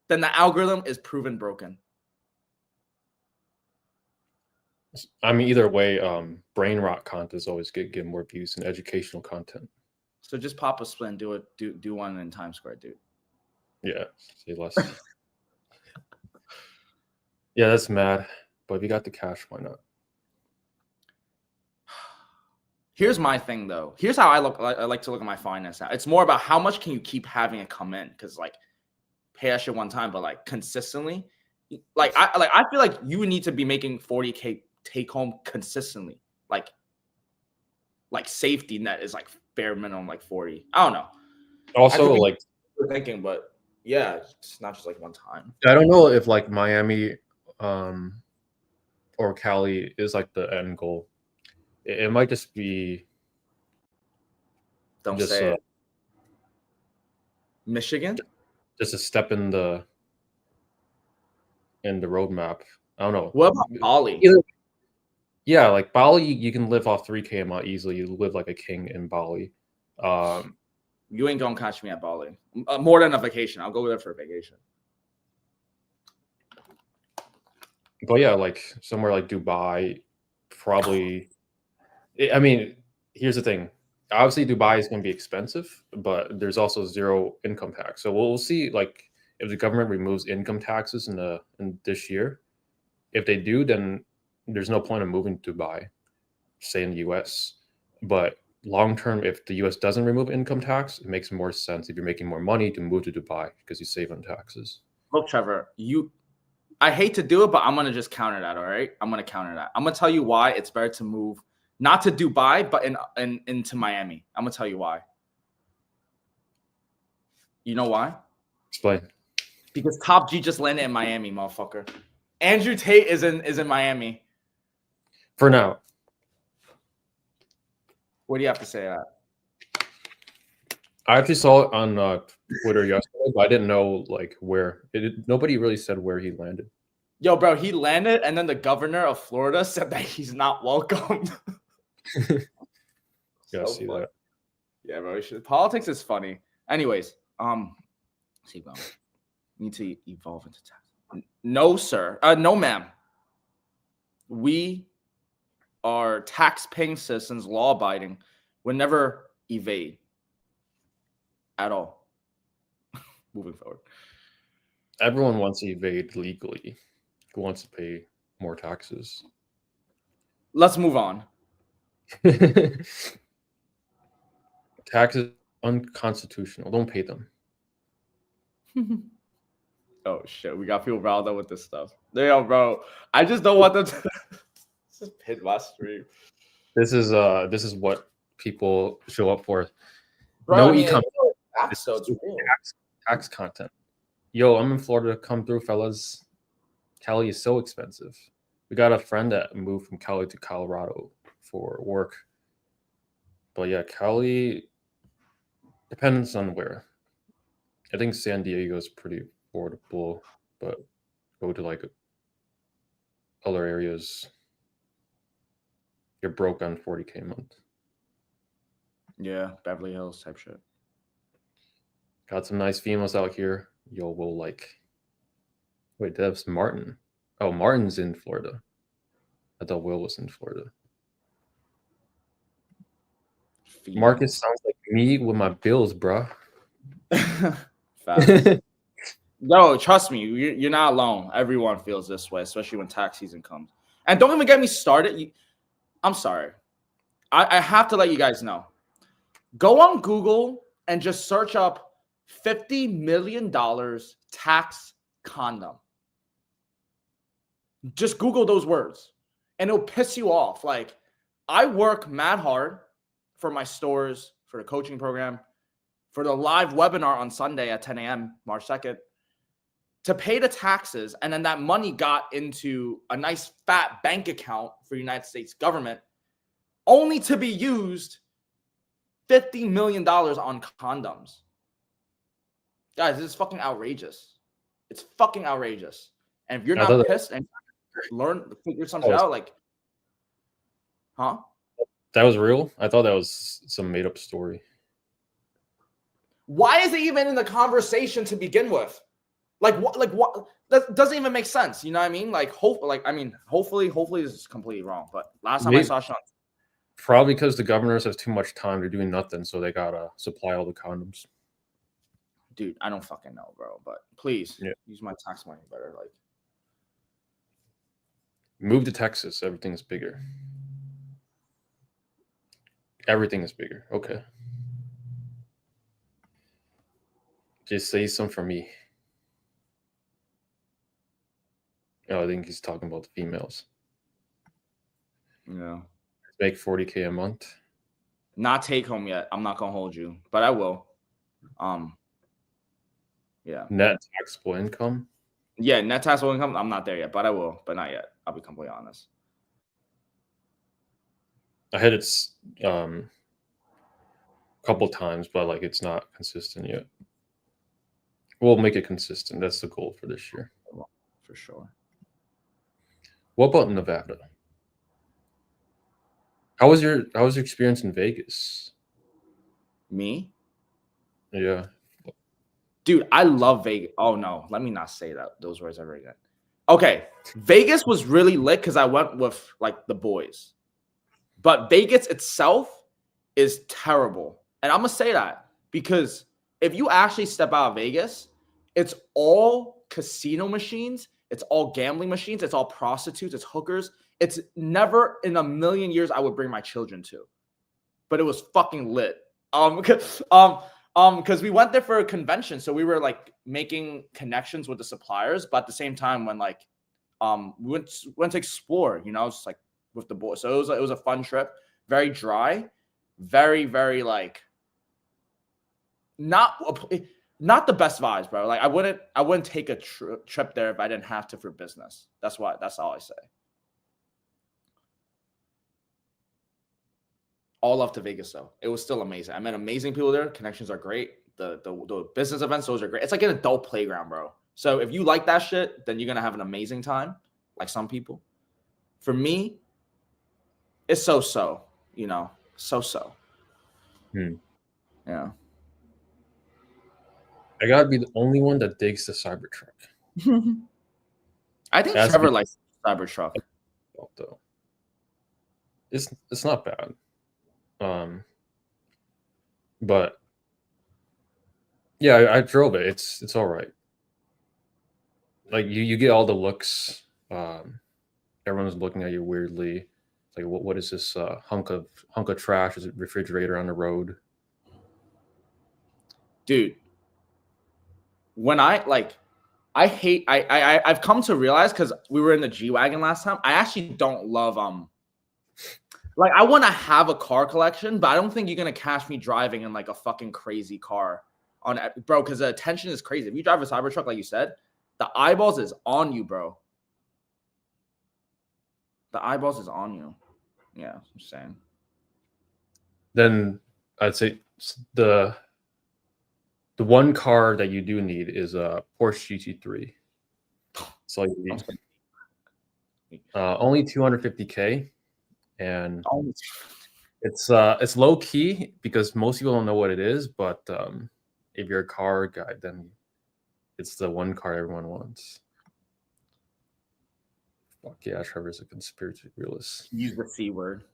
B: then the algorithm is proven broken.
A: I mean, either way, brain rot content is always get more views than educational content.
B: So just pop a split and do one in Times Square, dude.
A: Yeah, say less. Yeah, that's mad. But if you got the cash, why not?
B: Here's my thing, though. Here's how I like to look at my finance now. It's more about how much can you keep having it come in, because like pay that shit one time, but like consistently, like I feel like you need to be making 40K take home consistently. Like safety net is like bare minimum like 40. I don't know.
A: Also, like
B: thinking, but yeah, it's not just like one time.
A: I don't know if like Miami or Cali is like the end goal. It might just be
B: Don't say it. Michigan?
A: Just a step in the roadmap. I don't know.
B: What about Bali?
A: Yeah, like Bali, you can live off 3K a month easily. You live like a king in Bali.
B: You ain't gonna catch me at Bali. More than a vacation. I'll go there for a vacation.
A: But yeah, like somewhere like Dubai, probably. I mean, here's the thing. Obviously, Dubai is going to be expensive, but there's also zero income tax. So we'll see, like, if the government removes income taxes in this year. If they do, then there's no point in moving to Dubai, say in the U.S. But long term, if the U.S. doesn't remove income tax, it makes more sense if you're making more money to move to Dubai because you save on taxes.
B: Look, Trevor, I hate to do it, but I'm gonna just counter that. All right, I'm gonna counter that. I'm gonna tell you why it's better to move not to Dubai, but into Miami. I'm gonna tell you why. You know why?
A: Explain.
B: Because Top G just landed in Miami, motherfucker. Andrew Tate is in Miami.
A: For now.
B: What do you have to say to that?
A: I actually saw it on Twitter yesterday, but I didn't know like where. Nobody really said where he landed.
B: Yo, bro, he landed, and then the governor of Florida said that he's not welcomed.
A: Yeah, see that.
B: Yeah, bro. Politics is funny. Anyways, see, bro. Need to evolve into tax. No, sir. No, ma'am. We are tax-paying citizens, law-abiding. Would never evade at all. Moving forward.
A: Everyone wants to evade legally. Who wants to pay more taxes?
B: Let's move on.
A: Taxes unconstitutional. Don't pay them.
B: Oh shit, we got people riled up with this stuff. Yo, bro, I just don't want them to just hit my stream.
A: This is what people show up for.
B: Bro,
A: No
B: I mean,
A: e-commerce. Tax content. Yo, I'm in Florida. Come through, fellas. Cali is so expensive. We got a friend that moved from Cali to Colorado for work. But yeah, Cali depends on where. I think San Diego is pretty affordable, but go to like other areas, you're broke on 40K a month.
B: Yeah, Beverly Hills type shit.
A: Got some nice females out here. Yo, will like. Wait, that's Martin. Oh, Martin's in Florida. I thought Will was in Florida. Marcus sounds like me with my bills, bro.
B: No, trust me, you're not alone. Everyone feels this way, especially when tax season comes. And don't even get me started. I'm sorry. I have to let you guys know. Go on Google and just search up $50 million tax condom. Just Google those words and it'll piss you off. Like, I work mad hard for my stores, for the coaching program, for the live webinar on Sunday at 10 a.m., March 2nd, to pay the taxes. And then that money got into a nice fat bank account for the United States government, only to be used $50 million on condoms. Guys, this is fucking outrageous. It's fucking outrageous. And if you're not pissed and figure something out, like, huh?
A: That was real? I thought that was some made up story.
B: Why is it even in the conversation to begin with? Like what? That doesn't even make sense. You know what I mean? Like, hopefully this is completely wrong. But last time I saw Sean,
A: Probably because the governors has too much time. They're doing nothing, so they gotta supply all the condoms.
B: Dude, I don't fucking know, bro. But please use my tax money better. Like,
A: move to Texas. Everything's bigger. Everything is bigger. Okay. Just say some for me. Oh, I think he's talking about the females.
B: yeah.
A: Make 40K a month.
B: Not take home yet. I'm not gonna hold you, but I will. Yeah.
A: Net taxable income.
B: Yeah, net taxable income. I'm not there yet, but I will. But not yet. I'll be completely honest.
A: I had it a couple times, but like it's not consistent yet. We'll make it consistent. That's the goal for this year.
B: For sure.
A: What about Nevada? How was your experience in Vegas?
B: Me?
A: Yeah.
B: Dude, I love Vegas. Oh no, let me not say those words ever again. Okay, Vegas was really lit because I went with like the boys, but Vegas itself is terrible, and I'm gonna say that because if you actually step out of Vegas, it's all casino machines, it's all gambling machines, it's all prostitutes, it's hookers. It's never in a million years I would bring my children to, but it was fucking lit. Because we went there for a convention, so we were like making connections with the suppliers, but at the same time, when like we went to explore, you know, just like with the boys. So it was a fun trip, very dry, very like not the best vibes, bro. Like I wouldn't take a trip there if I didn't have to for business. That's all I say. All love to Vegas though. It was still amazing. I met amazing people there. Connections are great. The business events, those are great. It's like an adult playground, bro. So if you like that shit, then you're gonna have an amazing time, like some people. For me, it's so, you know, so. Yeah.
A: I gotta be the only one that digs the Cybertruck.
B: I think Trevor likes Cybertruck.
A: Though. It's not bad. But yeah, I drove it. It's all right. Like you get all the looks. Everyone's looking at you weirdly. It's like what is this hunk of trash? Is it refrigerator on the road?
B: Dude, when I've come to realize, because we were in the G-Wagon last time, I actually don't love like I want to have a car collection, but I don't think you're gonna catch me driving in like a fucking crazy car on bro, because the attention is crazy. If you drive a Cybertruck, like you said, the eyeballs is on you, bro. The eyeballs is on you. Yeah, I'm saying.
A: Then I'd say the one car that you do need is a Porsche GT3. So you need. Only 250K, and it's low key because most people don't know what it is. But if you're a car guy, then it's the one car everyone wants. Fuck yeah, Trevor's a conspiracy realist.
B: Use the C word.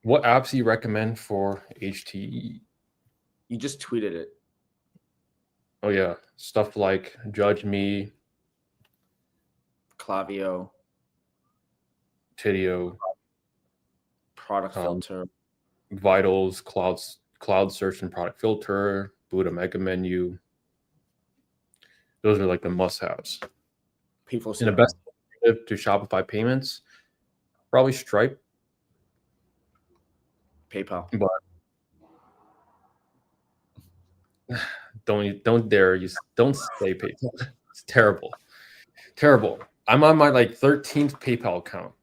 A: What apps do you recommend for HTE?
B: You just tweeted it.
A: Oh yeah, stuff like Judge Me,
B: Klaviyo,
A: Tidio,
B: Product Filter,
A: Vitals, Cloud Search and Product Filter, Buddha Mega Menu. Those are like the must-haves.
B: People
A: and the best to Shopify payments, probably Stripe,
B: PayPal.
A: But don't dare use, don't say PayPal. It's terrible. I'm on my like 13th PayPal account.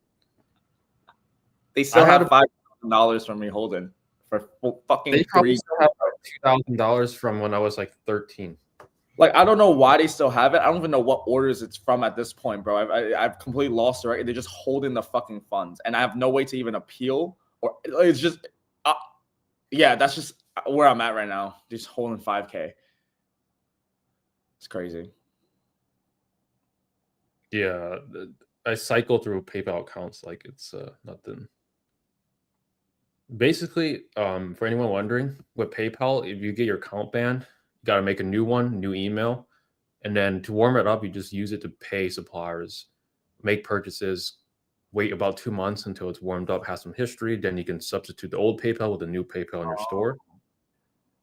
B: They still have $5,000 from me holding for fucking
A: they probably still have $2,000 from when I was like 13.
B: Like, I don't know why they still have it. I don't even know what orders it's from at this point, bro. I've completely lost it. Right? They're just holding the fucking funds, and I have no way to even appeal. Or it's just, yeah, that's just where I'm at right now. Just holding 5K. It's crazy.
A: Yeah, I cycle through PayPal accounts like it's nothing. Basically, for anyone wondering, with PayPal, if you get your account banned, you got to make a new one, new email, and then to warm it up, you just use it to pay suppliers, make purchases, wait about 2 months until it's warmed up, has some history. Then you can substitute the old PayPal with the new PayPal in your store,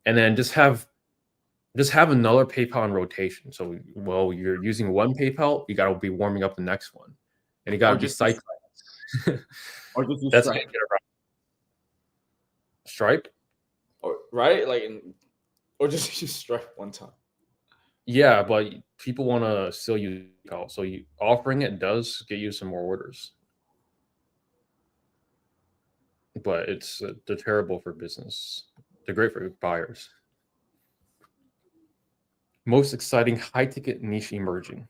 A: and then just have another PayPal in rotation. So while you're using one PayPal, you got to be warming up the next one, and you got to be cycling.
B: Or just use
A: That's
B: Stripe.
A: how you get around. Stripe?
B: Or right? Or just use Stripe one time.
A: Yeah, but people want to still use PayPal. So offering it does get you some more orders. But they're terrible for business. They're great for buyers. Most exciting high-ticket niche emerging.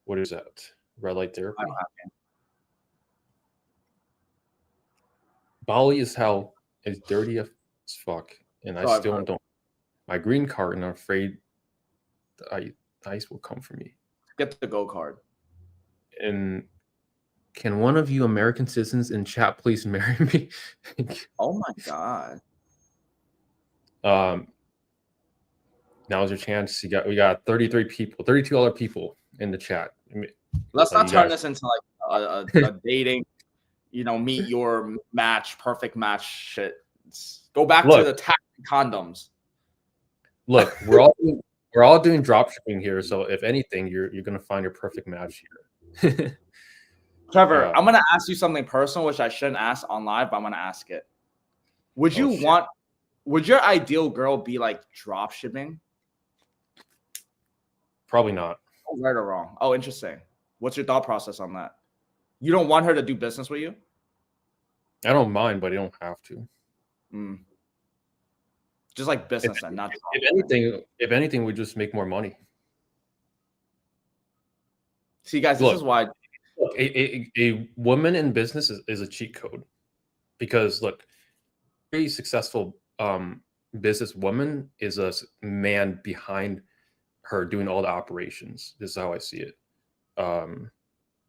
A: What is that? Red light therapy? Bali is how it's dirty as fuck, and I still don't. My green card, and I'm afraid the ice will come for me.
B: Get the go card.
A: And can one of you American citizens in chat please marry me?
B: Oh my god.
A: Now's your chance. We got 33 people, 32 other people in the chat.
B: Let's not turn this into like a dating, meet your match, perfect match shit. Go back to the tax condoms.
A: Look, we're all doing drop shipping here, so if anything, you're gonna find your perfect match here.
B: Trevor, I'm gonna ask you something personal, which I shouldn't ask on live, but I'm gonna ask it. Would your ideal girl be like drop shipping?
A: Probably not.
B: Right or wrong? Oh, interesting. What's your thought process on that? You don't want her to do business with you?
A: I don't mind, but you don't have to.
B: Just like business and not.
A: If anything, we just make more money.
B: See, guys, this is why.
A: A woman in business is a cheat code, because look, very successful business woman is a man behind her doing all the operations. This is how I see it.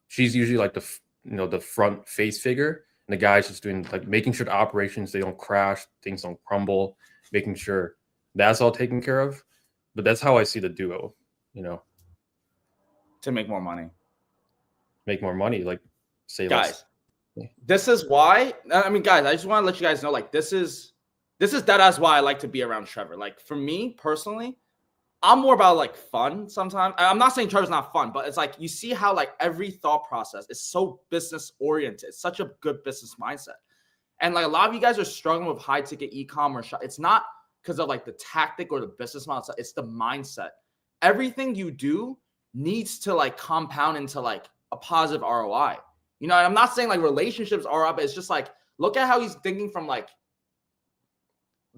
A: She's usually like the front face figure, and the guy's just doing like making sure the operations, they don't crash, things don't crumble, making sure that's all taken care of. But that's how I see the duo,
B: to make more money.
A: Like say
B: guys, this is why. I mean, guys, I just want to let you guys know, like, this is that as why I like to be around Trevor. Like, for me personally, I'm more about like fun sometimes. I'm not saying Trevor's not fun, but it's like you see how like every thought process is so business oriented. It's such a good business mindset. And like a lot of you guys are struggling with high ticket e-commerce. It's not because of like the tactic or the business model. It's the mindset. Everything you do needs to like compound into like a positive ROI. I'm not saying like relationships are up. It's just like, look at how he's thinking from like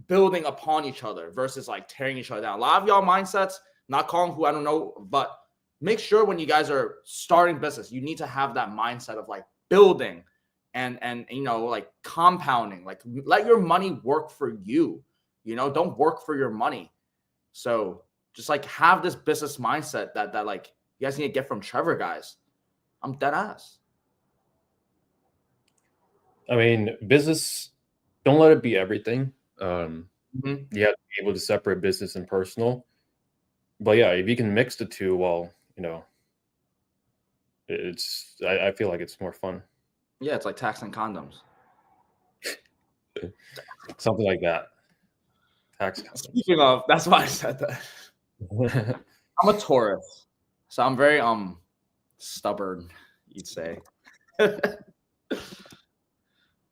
B: building upon each other versus like tearing each other down. A lot of y'all mindsets, not calling who I don't know, but make sure when you guys are starting business, you need to have that mindset of like building and like compounding, like let your money work for you, don't work for your money. So just like have this business mindset that like you guys need to get from Trevor, guys. I'm dead ass.
A: I mean, business, don't let it be everything. You have to be able to separate business and personal. But yeah, if you can mix the two, well, I feel like it's more fun.
B: Yeah, it's like tax and condoms.
A: Something like that. Tax condoms.
B: Speaking of, that's why I said that. I'm a Taurus, so I'm very stubborn, you'd say.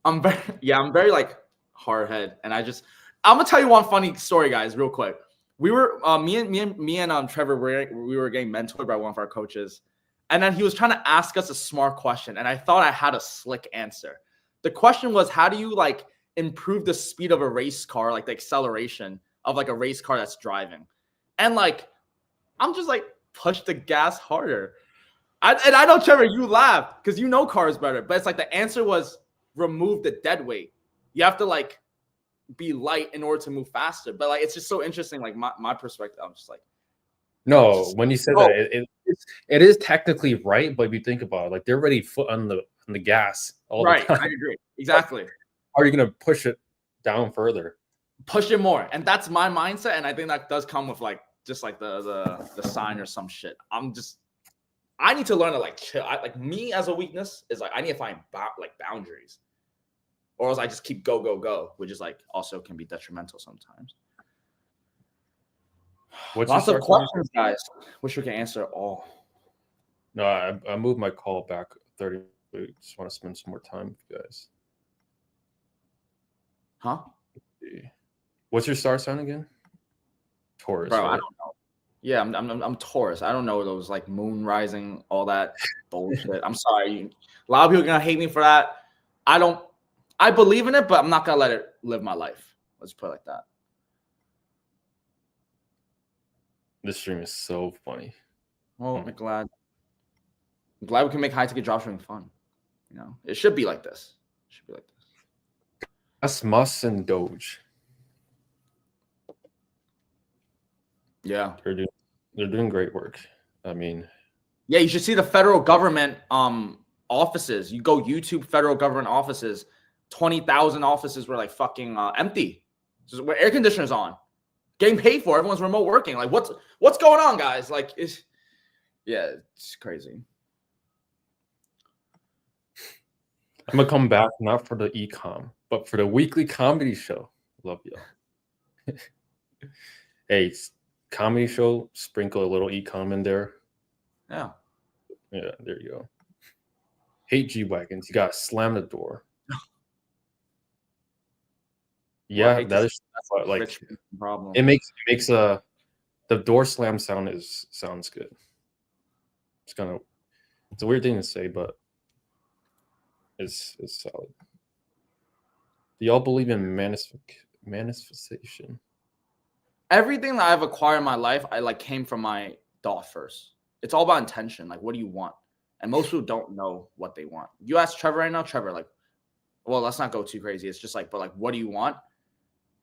B: I'm very like hard-headed, and I'm gonna tell you one funny story, guys, real quick. We were me and Trevor we were getting mentored by one of our coaches, and then he was trying to ask us a smart question, and I thought I had a slick answer. The question was, how do you like improve the speed of a race car, like the acceleration of like a race car that's driving? And like I'm just like, push the gas harder. I know, Trevor, you laugh because you know cars better, but it's like the answer was remove the dead weight. You have to like be light in order to move faster. But like it's just so interesting, like my perspective. I'm just like,
A: No, when you said
B: Oh,
A: that, it is technically right, but if you think about it, like they're already foot on the gas all the
B: right.
A: time.
B: I agree. Exactly.
A: How are you gonna push it down further?
B: Push it more, and that's my mindset. And I think that does come with like just like the sign or some shit. I need to learn to like chill. Like me as a weakness is like I need to find like boundaries, or else I just keep go, which is like also can be detrimental sometimes.
A: What's
B: Lots
A: your
B: of questions, guys. Wish we could answer all.
A: No, I moved my call back 30. Just want to spend some more time with you guys.
B: Huh?
A: What's your star sign again? Taurus.
B: Bro,
A: right?
B: I don't know. Yeah, I'm Taurus. I don't know those like moon rising, all that bullshit. I'm sorry. A lot of people are gonna hate me for that. I believe in it, but I'm not gonna let it live my life. Let's put it like that.
A: This stream is so funny.
B: Well, I'm glad we can make high ticket dropshipping fun. You know, it should be like this. It should be like this.
A: That's Mus and Doge.
B: Yeah,
A: they're doing great work. I mean,
B: yeah, you should see the federal government offices. You go YouTube federal government offices. 20,000 offices were like fucking empty, just where air conditioners on, getting paid for. Everyone's remote working. Like, what's going on, guys? Like, it's crazy.
A: I'm gonna come back not for the ecom, but for the weekly comedy show. Love y'all. Hey, comedy show, sprinkle a little ecom in there.
B: Yeah,
A: there you go. Hate G-Wagons. You gotta slam the door. Yeah, well, that's like problem. It makes the door slam sounds good. It's a weird thing to say, but it's solid. Do y'all believe in manifestation?
B: Everything that I've acquired in my life, I like came from my thought first. It's all about intention. Like, what do you want? And most people don't know what they want. You ask Trevor right now, Trevor, like, well, let's not go too crazy. It's just like, but like, what do you want?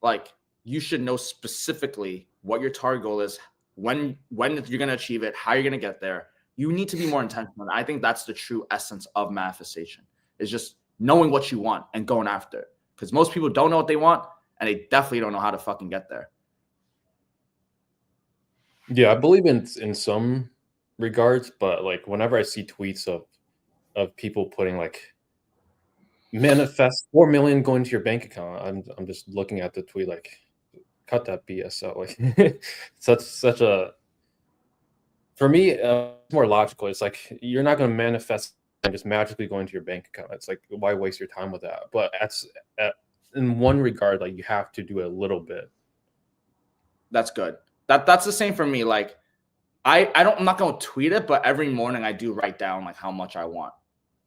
B: Like, you should know specifically what your target goal is, when you're going to achieve it, how you're going to get there. You need to be more intentional. I think that's the true essence of manifestation, is just knowing what you want and going after it. Because most people don't know what they want, and they definitely don't know how to fucking get there.
A: Yeah, I believe in some regards, but like whenever I see tweets of people putting like manifest 4 million going to your bank account, I'm just looking at the tweet like, cut that BS out. Like such a, for me, more logical. It's like you're not going to manifest and just magically go into your bank account. It's like, why waste your time with that? But in one regard, like you have to do it a little bit.
B: That's good. That's the same for me. Like I'm not going to tweet it, but every morning I do write down like how much I want,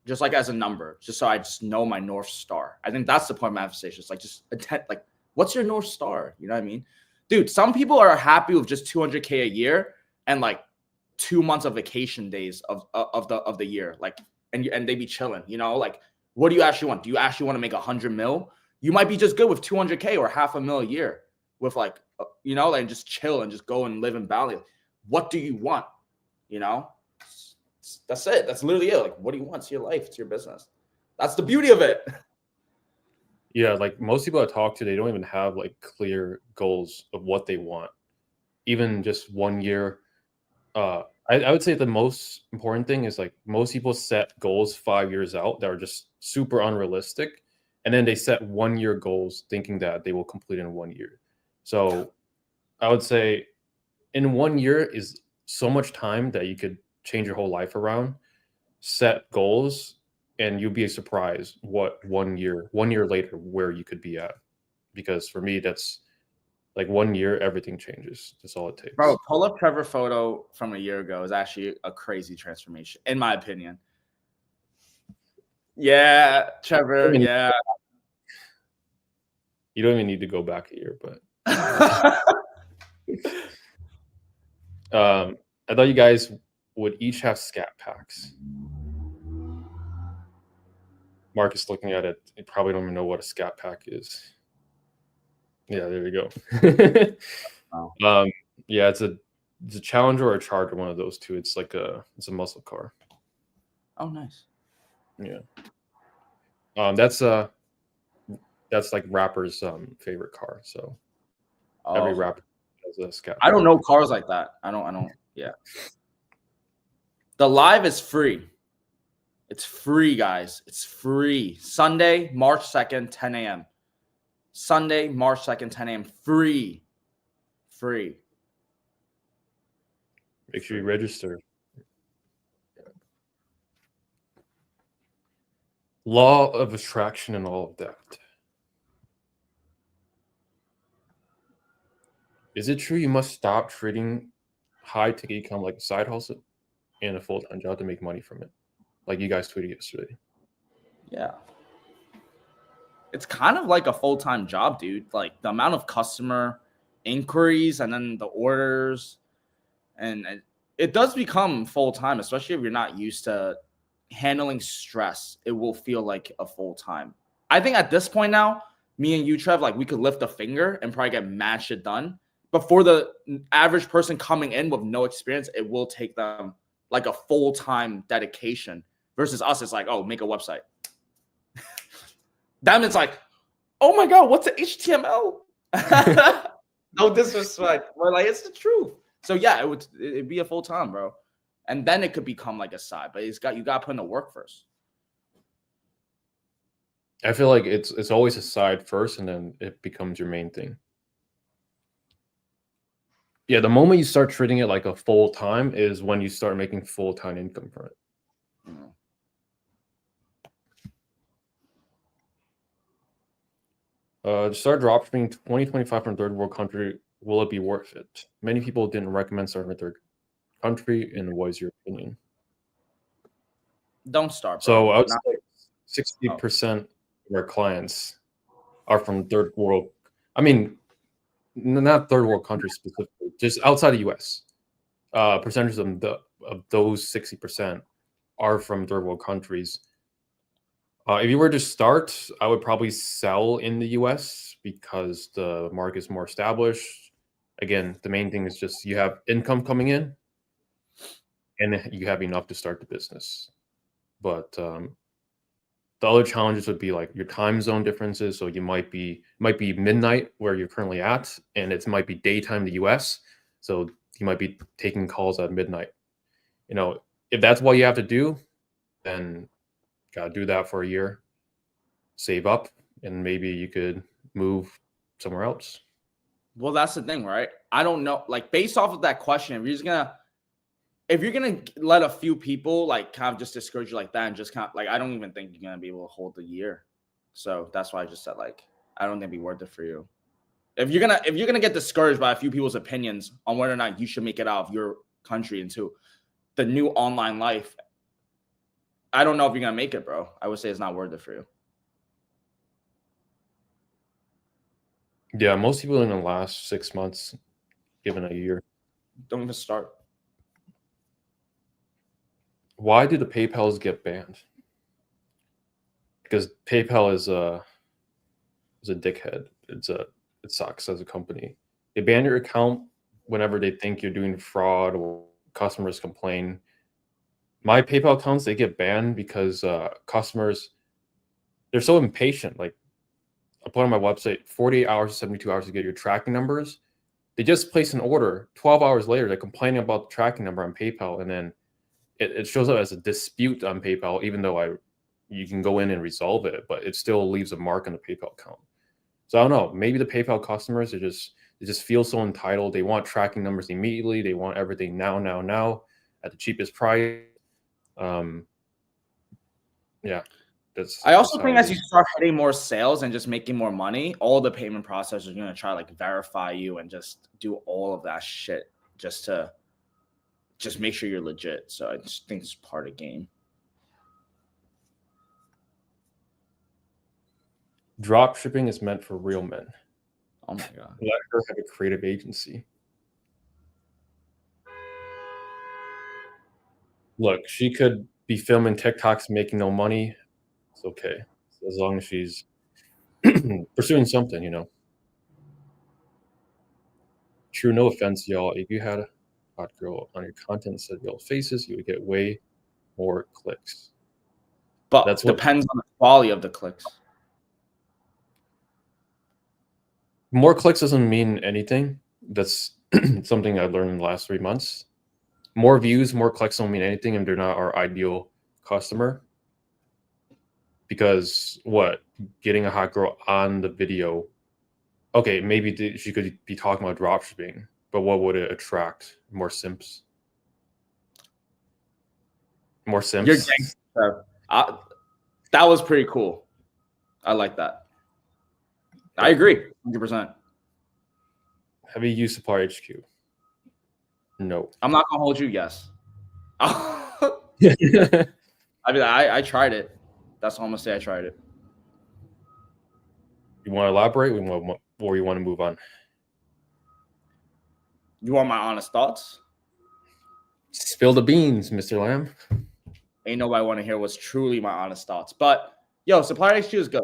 B: just like as a number, just so I just know my North Star. I think that's the point of manifestation. It's like just intent, like what's your North Star? You know what I mean? Dude, some people are happy with just 200K a year and like 2 months of vacation days of the year. Like, and they be chilling, you know, like, what do you actually want? Do you actually want to make 100 mil? You might be just good with 200K or $500,000 a year with like, you know, and just chill and just go and live in Bali. What do you want? You know, that's it. That's literally it. Like, what do you want? It's your life. It's your business. That's the beauty of it.
A: Yeah, like most people I talk to, they don't even have like clear goals of what they want. Even just 1 year. I would say the most important thing is like most people set goals 5 years out that are just super unrealistic. And then they set 1 year goals thinking that they will complete in 1 year. So I would say in 1 year is so much time that you could change your whole life around, set goals, and you'll be surprised what 1 year later where you could be at. Because for me, that's like 1 year, everything changes. That's all it takes.
B: Bro, pull up Trevor photo from a year ago is actually a crazy transformation, in my opinion. Yeah, Trevor. Yeah.
A: You don't even need to go back a year, but I thought you guys would each have scat packs. Marcus looking at it, you probably don't even know what a scat pack is. Yeah, there you go.
B: Wow.
A: Yeah, it's a It's a Challenger or a Charger, one of those two. It's like it's a muscle car.
B: Oh, nice.
A: Yeah. That's like rapper's favorite car. So every rapper has a Scat.
B: I don't know cars like that. I don't. Yeah. The live is free. It's free, guys. It's free. Sunday, March 2nd, 10 a.m. Sunday, March 2nd, 10 a.m. Free. Free.
A: Make sure you register. Law of attraction and all of that. Is it true you must stop treating high ticket income like a side hustle and a full-time job to make money from it? Like you guys tweeted yesterday.
B: Yeah. It's kind of like a full-time job, dude. Like the amount of customer inquiries and then the orders, and it does become full-time, especially if you're not used to handling stress. It will feel like a full-time. I think at this point now, me and you, Trev, like we could lift a finger and probably get mad shit done. But for the average person coming in with no experience, it will take them like a full-time dedication. Versus us, it's like, oh, make a website. Them, it's like, oh my God, what's an HTML? No disrespect. But like, it's the truth. So yeah, it'd be a full-time, bro. And then it could become like a side, but you got to put in the work first.
A: I feel like it's always a side first, and then it becomes your main thing. Yeah, the moment you start treating it like a full-time is when you start making full-time income from it. Start dropshipping 2025 from third world country. Will it be worth it? Many people didn't recommend starting a third country, and what is your opinion?
B: Don't start. Bro.
A: So I would say 60% of our clients are from third world. I mean, not third world countries specifically, just outside the US. Percentages of those 60% are from third world countries. If you were to start, I would probably sell in the US because the market is more established. Again, the main thing is just you have income coming in and you have enough to start the business. But the other challenges would be like your time zone differences. So you might be midnight where you're currently at, and it might be daytime in the US. So you might be taking calls at midnight. You know, if that's what you have to do, then gotta do that for a year, save up, and maybe you could move somewhere else.
B: Well, that's the thing, right? I don't know. Like based off of that question, if you're gonna let a few people like kind of just discourage you like that, and just kind of like, I don't even think you're gonna be able to hold the year. So that's why I just said like, I don't think it'd be worth it for you. If you're gonna get discouraged by a few people's opinions on whether or not you should make it out of your country into the new online life, I don't know if you're gonna make it, bro. I would say it's not worth it for you.
A: Yeah, most people in the last 6 months, given a year.
B: Don't even start.
A: Why do the PayPals get banned? Because PayPal is a dickhead. It sucks as a company. They ban your account whenever they think you're doing fraud or customers complain. My PayPal accounts, they get banned because customers, they're so impatient. Like I put on my website 48 hours to 72 hours to get your tracking numbers. They just place an order. 12 hours later, they're complaining about the tracking number on PayPal, and then it shows up as a dispute on PayPal, even though you can go in and resolve it, but it still leaves a mark on the PayPal account. So I don't know. Maybe the PayPal customers they just feel so entitled. They want tracking numbers immediately. They want everything now at the cheapest price. Yeah.
B: I also think as you start hitting more sales and just making more money, all the payment processors are going to try like verify you and just do all of that shit just to make sure you're legit. So I just think it's part of the game.
A: Drop shipping is meant for real men.
B: Oh my God.
A: Let her have a creative agency. Look, she could be filming TikToks making no money. It's okay. As long as she's pursuing something, you know. True, no offense, y'all. If you had hot girl on your content instead of real faces, you would get way more clicks.
B: But
A: That's what
B: depends on the quality of the clicks.
A: more clicks doesn't mean anything. That's something I've learned in the last 3 months. More views, more clicks don't mean anything, and they're not our ideal customer. Because what? Getting a hot girl on the video, okay, maybe she could be talking about dropshipping, but what would it attract? More simps? More simps?
B: You're gangster. That was pretty cool. I like that. I agree, 100%.
A: Have you used Supplier HQ? No.
B: I'm not gonna hold you. Yes. I mean, I tried it. That's all I'm gonna say. I tried it.
A: You want to elaborate, or you want to move on?
B: You want my honest thoughts?
A: Spill the beans, Mr. Lamb.
B: Ain't nobody want to hear what's truly my honest thoughts. But yo, Supplier HQ is good.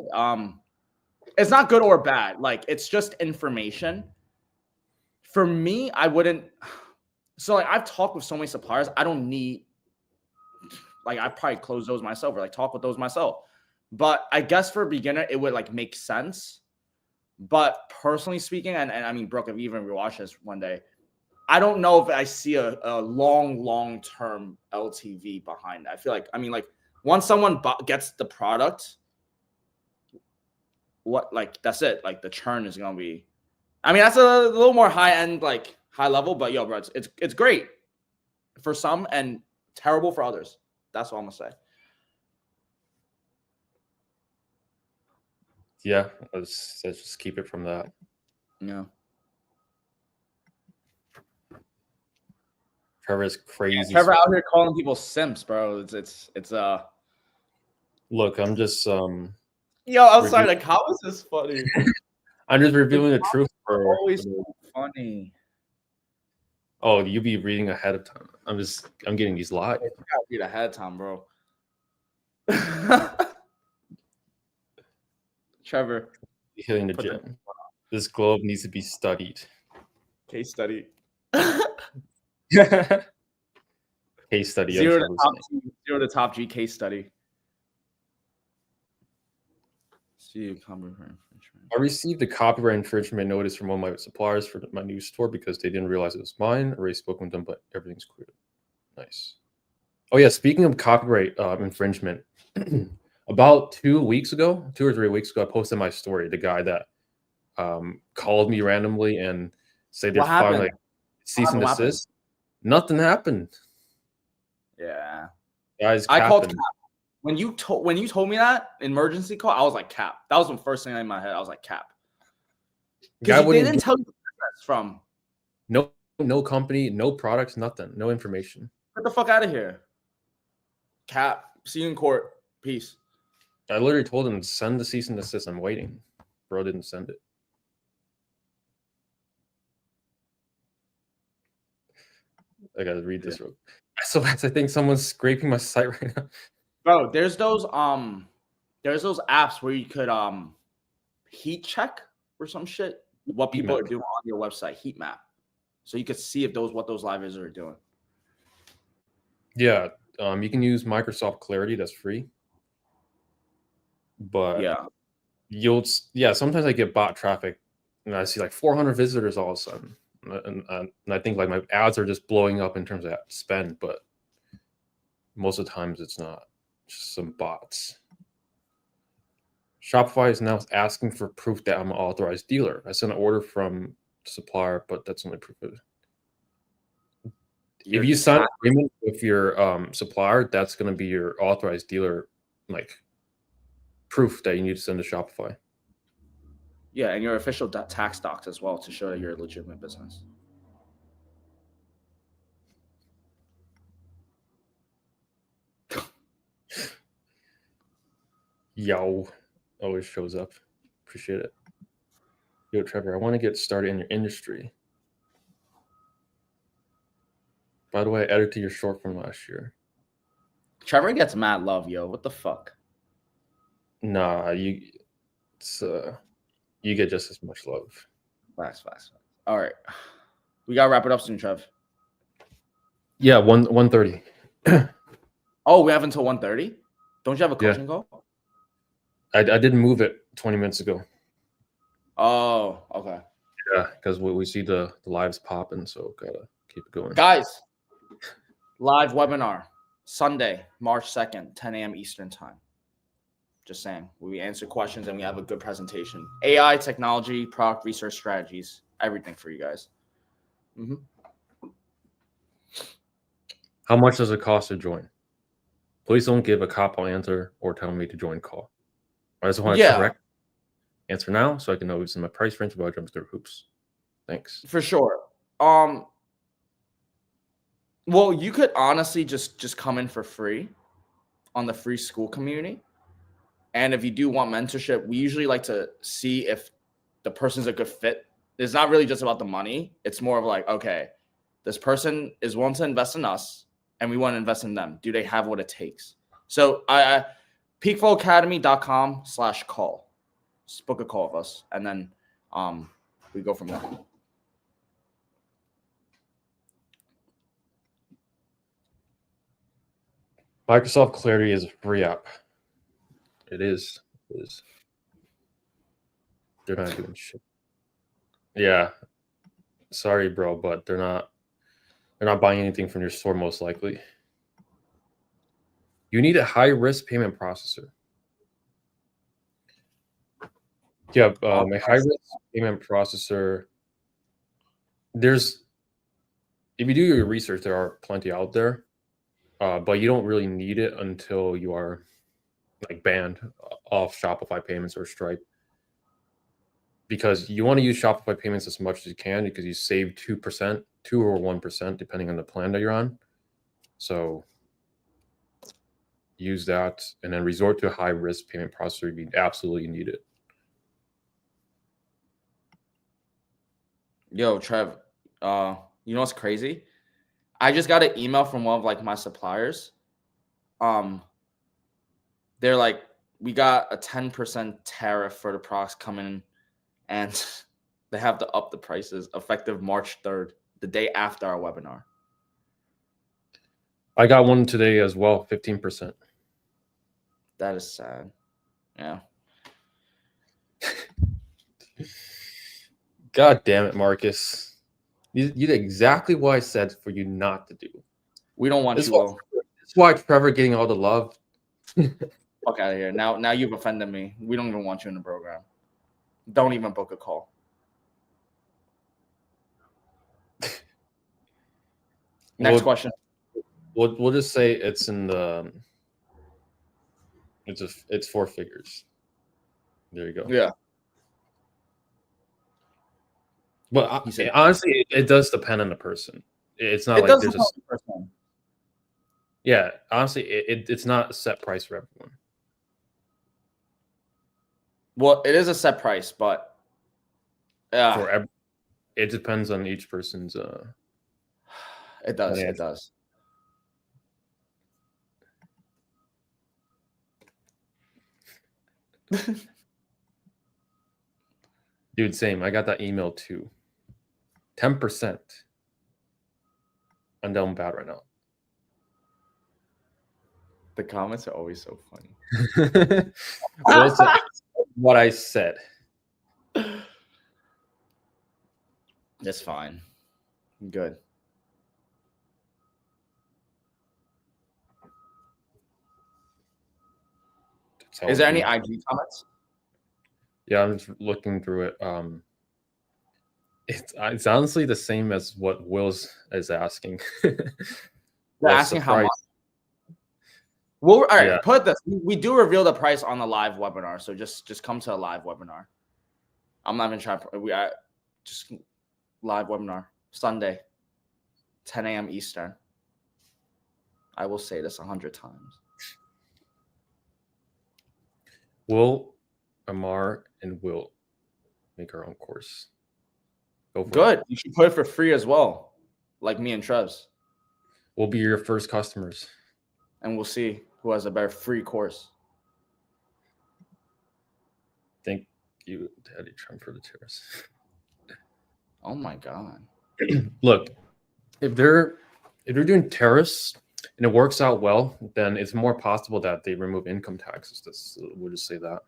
B: It's not good or bad. Like, it's just information. For me, I wouldn't. So like, I've talked with so many suppliers. I don't need. Like, I probably close those myself or like talk with those myself. But I guess for a beginner, it would like make sense. But personally speaking, and I mean, Brooke, if you even rewatch this one day, I don't know if I see a long-term LTV behind that. I feel like, I mean, like once someone gets the product, that's it. Like the churn is going to be, I mean, that's a little more high-end, like high level, but yo, bro, it's great for some and terrible for others. That's what I'm gonna say.
A: Yeah, let's just keep it from that.
B: Yeah.
A: Trevor is crazy.
B: Yeah, Trevor out here calling people simps, bro. It's
A: Look, I'm just
B: Yo, I'm sorry, like how is this funny?
A: I'm just revealing the truth for
B: always so funny.
A: Oh, you be reading ahead of time. I'm getting these live.
B: I gotta read ahead of time, bro. Trevor.
A: Hitting the gym. This globe needs to be studied.
B: Case study.
A: Case study.
B: Zero to top G case study.
A: I received a copyright infringement notice from one of my suppliers for my new store because they didn't realize it was mine. I already spoken with them, but everything's clear. Nice. Oh yeah, speaking of copyright infringement, about 2 weeks ago, 2 or 3 weeks ago, I posted my story. The guy that called me randomly and said they're finally like cease and desist. Nothing happened.
B: Yeah,
A: guys.
B: I called Cap. When you told me that emergency call, I was like, Cap. That was the first thing in my head. I was like, Cap. Because they didn't tell you that's from.
A: No company, no products, nothing, no information.
B: Get the fuck out of here, Cap. See you in court. Peace.
A: I literally told him, send the cease and desist. I'm waiting. Bro didn't send it. I gotta read this real. So I think someone's scraping my site right now.
B: Bro, there's those apps where you could heat check or some shit what people are doing on your website, heat map. So you could see if what those live visitors are doing.
A: Yeah, you can use Microsoft Clarity, that's free. But yeah, sometimes I get bot traffic and I see like 400 visitors all of a sudden. And I think like my ads are just blowing up in terms of spend, but most of the times it's not. Just some bots. Shopify is now asking for proof that I'm an authorized dealer. I sent an order from the supplier, but that's only proof of it. If you sign an agreement with your supplier, that's going to be your authorized dealer, like proof that you need to send to Shopify.
B: Yeah, and your official tax docs as well to show that you're a legitimate business.
A: Yo, always shows up. Appreciate it. Yo, Trevor, I want to get started in your industry. By the way, I edited your short from last year.
B: Trevor gets mad love, yo. What the fuck?
A: Nah, you get just as much love.
B: Fast. All right. We got to wrap it up soon, Trev.
A: Yeah, 1:30.
B: Oh, we have until 1:30. Don't you have a coaching call?
A: I didn't move it 20 minutes ago.
B: Oh, okay.
A: Yeah, because we see the lives popping, so gotta keep it going.
B: Guys, live webinar Sunday, March 2nd, 10 a.m. Eastern time. Just saying, we answer questions and we have a good presentation. AI, technology, product research strategies, everything for you guys.
A: How much does it cost to join? Please don't give a cop-out answer or tell me to join call. I just want to correct answer now so I can know it's in my price range while I jump through hoops. Thanks.
B: For sure. Well, you could honestly just come in for free on the free school community. And if you do want mentorship, we usually like to see if the person's a good fit. It's not really just about the money. It's more of like, okay, this person is willing to invest in us and we want to invest in them. Do they have what it takes? So peakflowacademy.com/call. Just book a call with us. And then we go from there.
A: Microsoft Clarity is a free app. It is. It is. They're not doing shit. Yeah. Sorry, bro, but they're not buying anything from your store most likely. You need a high-risk payment processor. Yeah, a high-risk payment processor. If you do your research, there are plenty out there, but you don't really need it until you are like banned off Shopify payments or Stripe, because you want to use Shopify payments as much as you can because you save 2%, 2 or 1%, depending on the plan that you're on. So use that and then resort to a high-risk payment processor if you absolutely need it.
B: Yo, Trev, you know what's crazy? I just got an email from one of like my suppliers. They're like, we got a 10% tariff for the products coming, and they have to up the prices effective March 3rd, the day after our webinar.
A: I got one today as well, 15%.
B: That is sad. Yeah.
A: God damn it, Marcus. You did exactly what I said for you not to do.
B: We don't want
A: This
B: you.
A: That's why Trevor getting all the love.
B: Fuck out of here. Now you've offended me. We don't even want you in the program. Don't even book a call. Next question.
A: We'll just say it's in the it's 4 figures. There you go.
B: Yeah.
A: But honestly, it does depend on the person. It's not like there's a person. Yeah, honestly, it's not a set price for everyone.
B: Well, it is a set price, but
A: it depends on each person's.
B: It does. It does.
A: Dude, same. I got that email too. 10%. I'm down bad right now.
B: The comments are always so funny.
A: What I said.
B: That's fine. Good. Is there any IG comments?
A: Yeah, I'm just looking through it. It's honestly the same as what Will's is asking.
B: They're asking how much. Well, all right. Yeah. Put this. We do reveal the price on the live webinar, so just come to a live webinar. I'm not even trying. Just live webinar Sunday, 10 a.m. Eastern. I will say this 100 times.
A: Will, Amar, and Will make our own course.
B: Good. You should put it for free as well, like me and Trev's.
A: We'll be your first customers.
B: And we'll see who has a better free course.
A: Thank you, Daddy Trump, for the tears.
B: Oh, my God.
A: Look, if they're if you're doing terrorists and it works out well, then it's more possible that they remove income taxes. We'll just say that.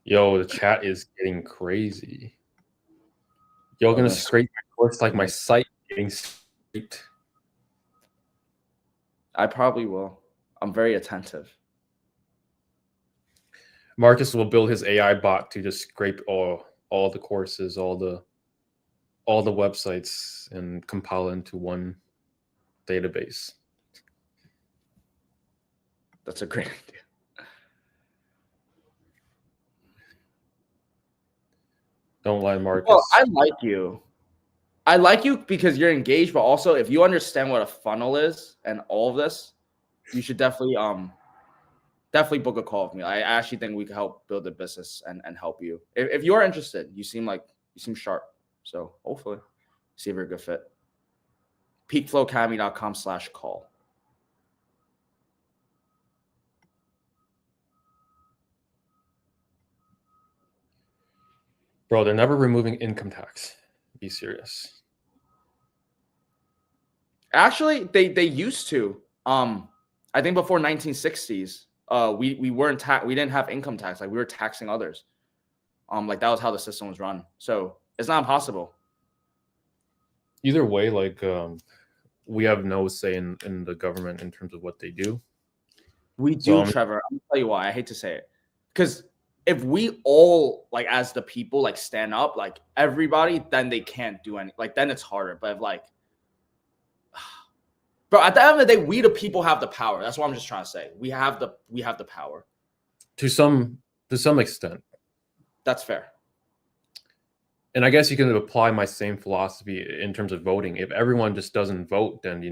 A: Yo, the chat is getting crazy. You're gonna scrape my course like my site getting scraped.
B: I probably will. I'm very attentive.
A: Marcus will build his AI bot to just scrape all the courses, all the websites, and compile into one database.
B: That's a great idea.
A: Don't lie, Marcus.
B: Well, I like you. I like you because you're engaged, but also if you understand what a funnel is and all of this, you should definitely book a call with me. I actually think we can help build a business and help you. If you are interested, you seem sharp. So hopefully see if you're a good fit. PeakFlowAcademy.com/call.
A: Bro, they're never removing income tax. Be serious.
B: Actually, they used to. I think before 1960s, we didn't have income tax. Like we were taxing others. Like that was how the system was run. So it's not impossible.
A: Either way, like we have no say in the government in terms of what they do.
B: We do, Trevor. I'm gonna tell you why. I hate to say it, because if we all like as the people like stand up, like everybody, then they can't do any. Like then it's harder. But if like, bro, at the end of the day, we the people have the power. That's what I'm just trying to say. We have the power.
A: To some extent.
B: That's fair.
A: And I guess you can apply my same philosophy in terms of voting. If everyone just doesn't vote, then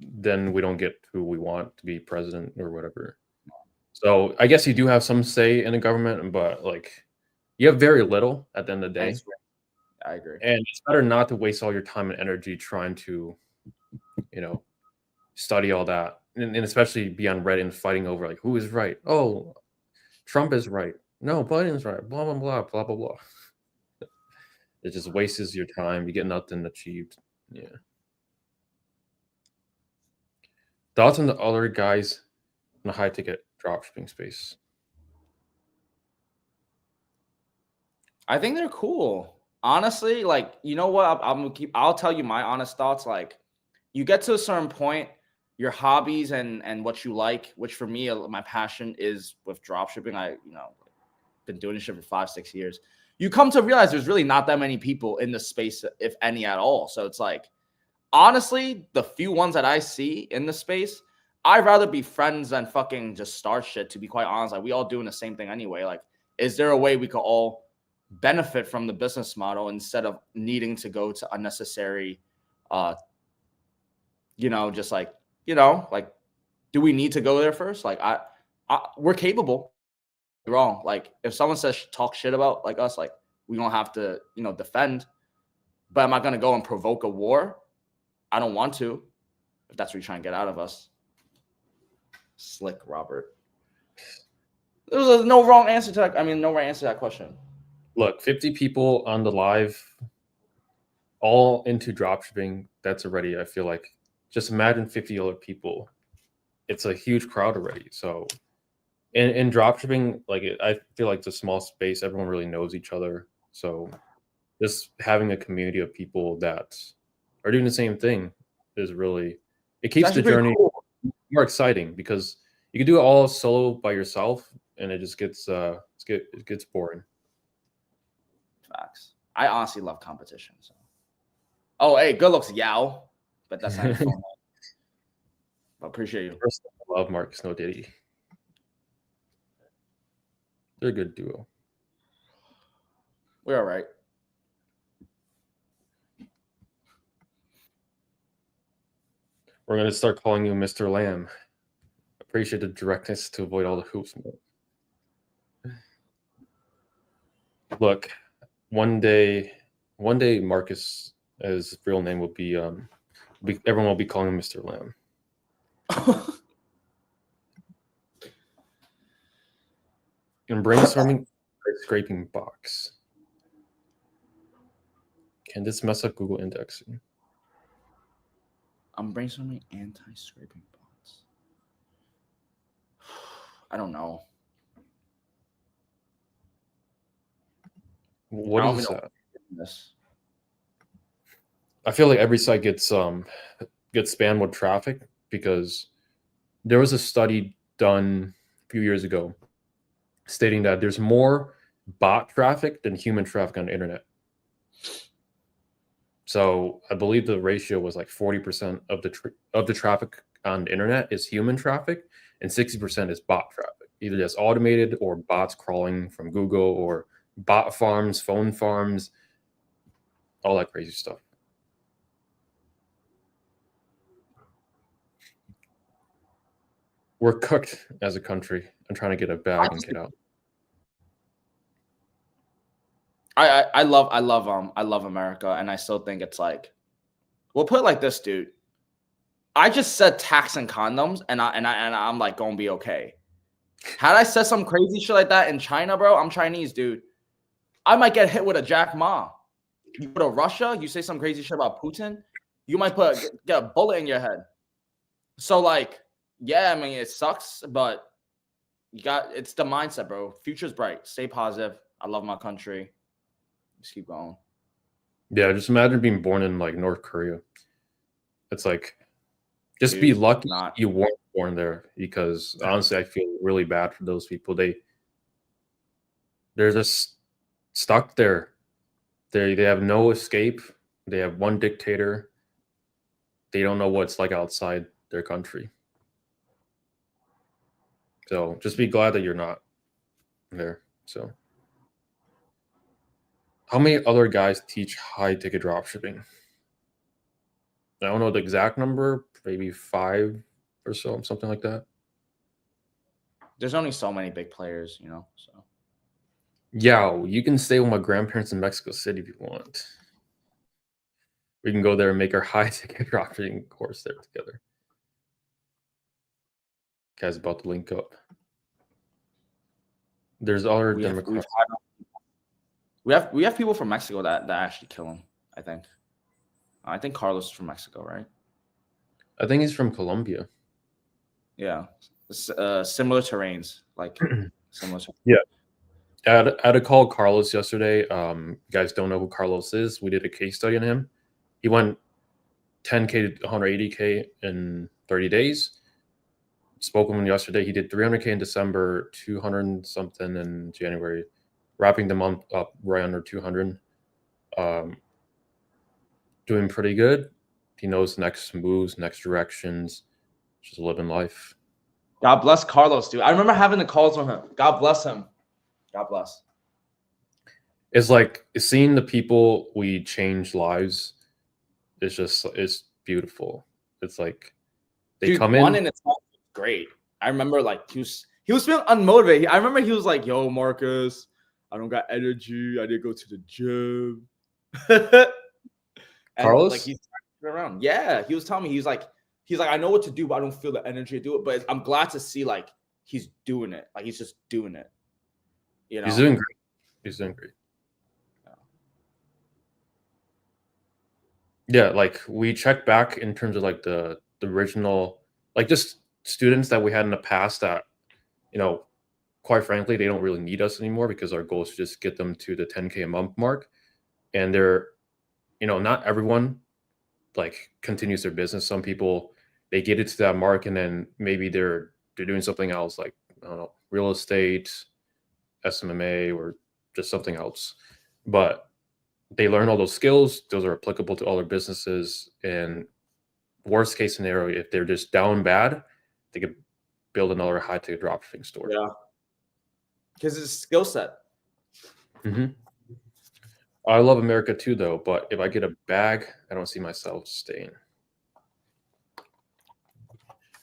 A: then we don't get who we want to be president or whatever. So I guess you do have some say in the government, but like you have very little at the end of the day.
B: I agree.
A: And it's better not to waste all your time and energy trying to, study all that. And especially be on Reddit and fighting over like who is right. Oh, Trump is right. No, Biden's right. Blah, blah, blah, blah, blah, blah. It just wastes your time. You get nothing achieved. Yeah. Thoughts on the other guys in the high ticket dropshipping space?
B: I think they're cool. Honestly, like, you know what? I'll tell you my honest thoughts. Like, you get to a certain point, your hobbies and what you like, which for me, my passion is with dropshipping. I, been doing this shit for 5-6 years. You come to realize there's really not that many people in the space, if any at all. So it's like, honestly, the few ones that I see in the space, I'd rather be friends than fucking just start shit, to be quite honest. Like, we all doing the same thing anyway. Like, is there a way we could all benefit from the business model instead of needing to go to unnecessary, just like, like, do we need to go there first? Like, we're capable. Wrong. Like, if someone says talk shit about like us, like we don't have to, defend. But am I gonna go and provoke a war? I don't want to. If that's what you're trying to get out of us. Slick, Robert. There was no wrong answer to that. I mean, no right answer to that question.
A: Look, 50 people on the live, all into dropshipping. That's already, I feel like, just imagine 50 other people. It's a huge crowd already. So in dropshipping, like I feel like it's a small space. Everyone really knows each other. So just having a community of people that are doing the same thing is really, it keeps the journey more exciting, because you can do it all solo by yourself and it just gets it gets boring.
B: Facts. I honestly love competition. So. Oh, hey, good looks, Yao. But that's not your phone. I appreciate you.
A: First, I love Marcus No Diddy. They're a good duo.
B: We're all right.
A: We're gonna start calling you Mr. Lamb. Appreciate the directness to avoid all the hoops. Look, one day Marcus, his real name will be everyone will be calling him Mr. Lamb. And brainstorming scraping box. Can this mess up Google indexing?
B: I'm brainstorming anti-scraping bots. I don't know.
A: What is that?
B: This.
A: I feel like every site gets spammed with traffic because there was a study done a few years ago stating that there's more bot traffic than human traffic on the internet. So I believe the ratio was like 40% of the traffic on the internet is human traffic, and 60% is bot traffic, either just automated or bots crawling from Google or bot farms, phone farms, all that crazy stuff. We're cooked as a country. I'm trying to get a bag and get out.
B: I love America, and I still think it's like, we'll put it like this, dude. I just said tax and condoms, and I'm like gonna be okay. Had I said some crazy shit like that in China, bro, I'm Chinese, dude, I might get hit with a Jack Ma. You go to Russia, you say some crazy shit about Putin, you might get a bullet in your head. So like, yeah, I mean it sucks, but it's the mindset, bro. Future's bright. Stay positive. I love my country. Just keep going.
A: Yeah, just imagine being born in like North Korea. It's like, just be lucky you weren't born there, because honestly, I feel really bad for those people. They're just stuck there. They have no escape. They have one dictator. They don't know what it's like outside their country. So just be glad that you're not there. So how many other guys teach high ticket dropshipping? I don't know the exact number, maybe 5 or so, something like that.
B: There's only so many big players, you know. So
A: yeah, you can stay with my grandparents in Mexico City if you want. We can go there and make our high ticket dropshipping course there together. Guys, about to link up. There's other Democrats.
B: We have people from Mexico that actually kill him. I think Carlos is from Mexico, right?
A: I think he's from Colombia.
B: Yeah, similar terrains, like similar.
A: Yeah, I had to call Carlos yesterday. You guys don't know who Carlos is. We did a case study on him. He went 10K to 180K in 30 days. Spoke with him yesterday. He did 300K in December, 200 something in January, wrapping the month up right under 200. Doing pretty good. He knows next moves, next directions, just living life.
B: God bless Carlos, dude. I remember having the calls with him. God bless him. God bless.
A: It's like seeing the people we change lives. It's beautiful. It's like they come in.
B: One in itself was great. I remember like he was feeling unmotivated. I remember he was like, "Yo, Marcus, I don't got energy. I didn't go to the gym." And
A: Carlos?
B: like he's around. Yeah, he was telling me he's like I know what to do, but I don't feel the energy to do it. But I'm glad to see like he's doing it. Like he's just doing it. You know,
A: he's doing great. He's doing great. Yeah, like we checked back in terms of like the original, like just students that we had in the past that, you know, quite frankly, they don't really need us anymore because our goal is to just get them to the 10K a month mark. And they're, you know, not everyone like continues their business. Some people, they get it to that mark and then maybe they're doing something else, like, I don't know, real estate, SMMA, or just something else. But they learn all those skills. Those are applicable to other businesses. And worst case scenario, if they're just down bad, they could build another high ticket dropshipping store.
B: Yeah, because it's a skill set.
A: Mm-hmm. I love America too, though. But if I get a bag, I don't see myself staying.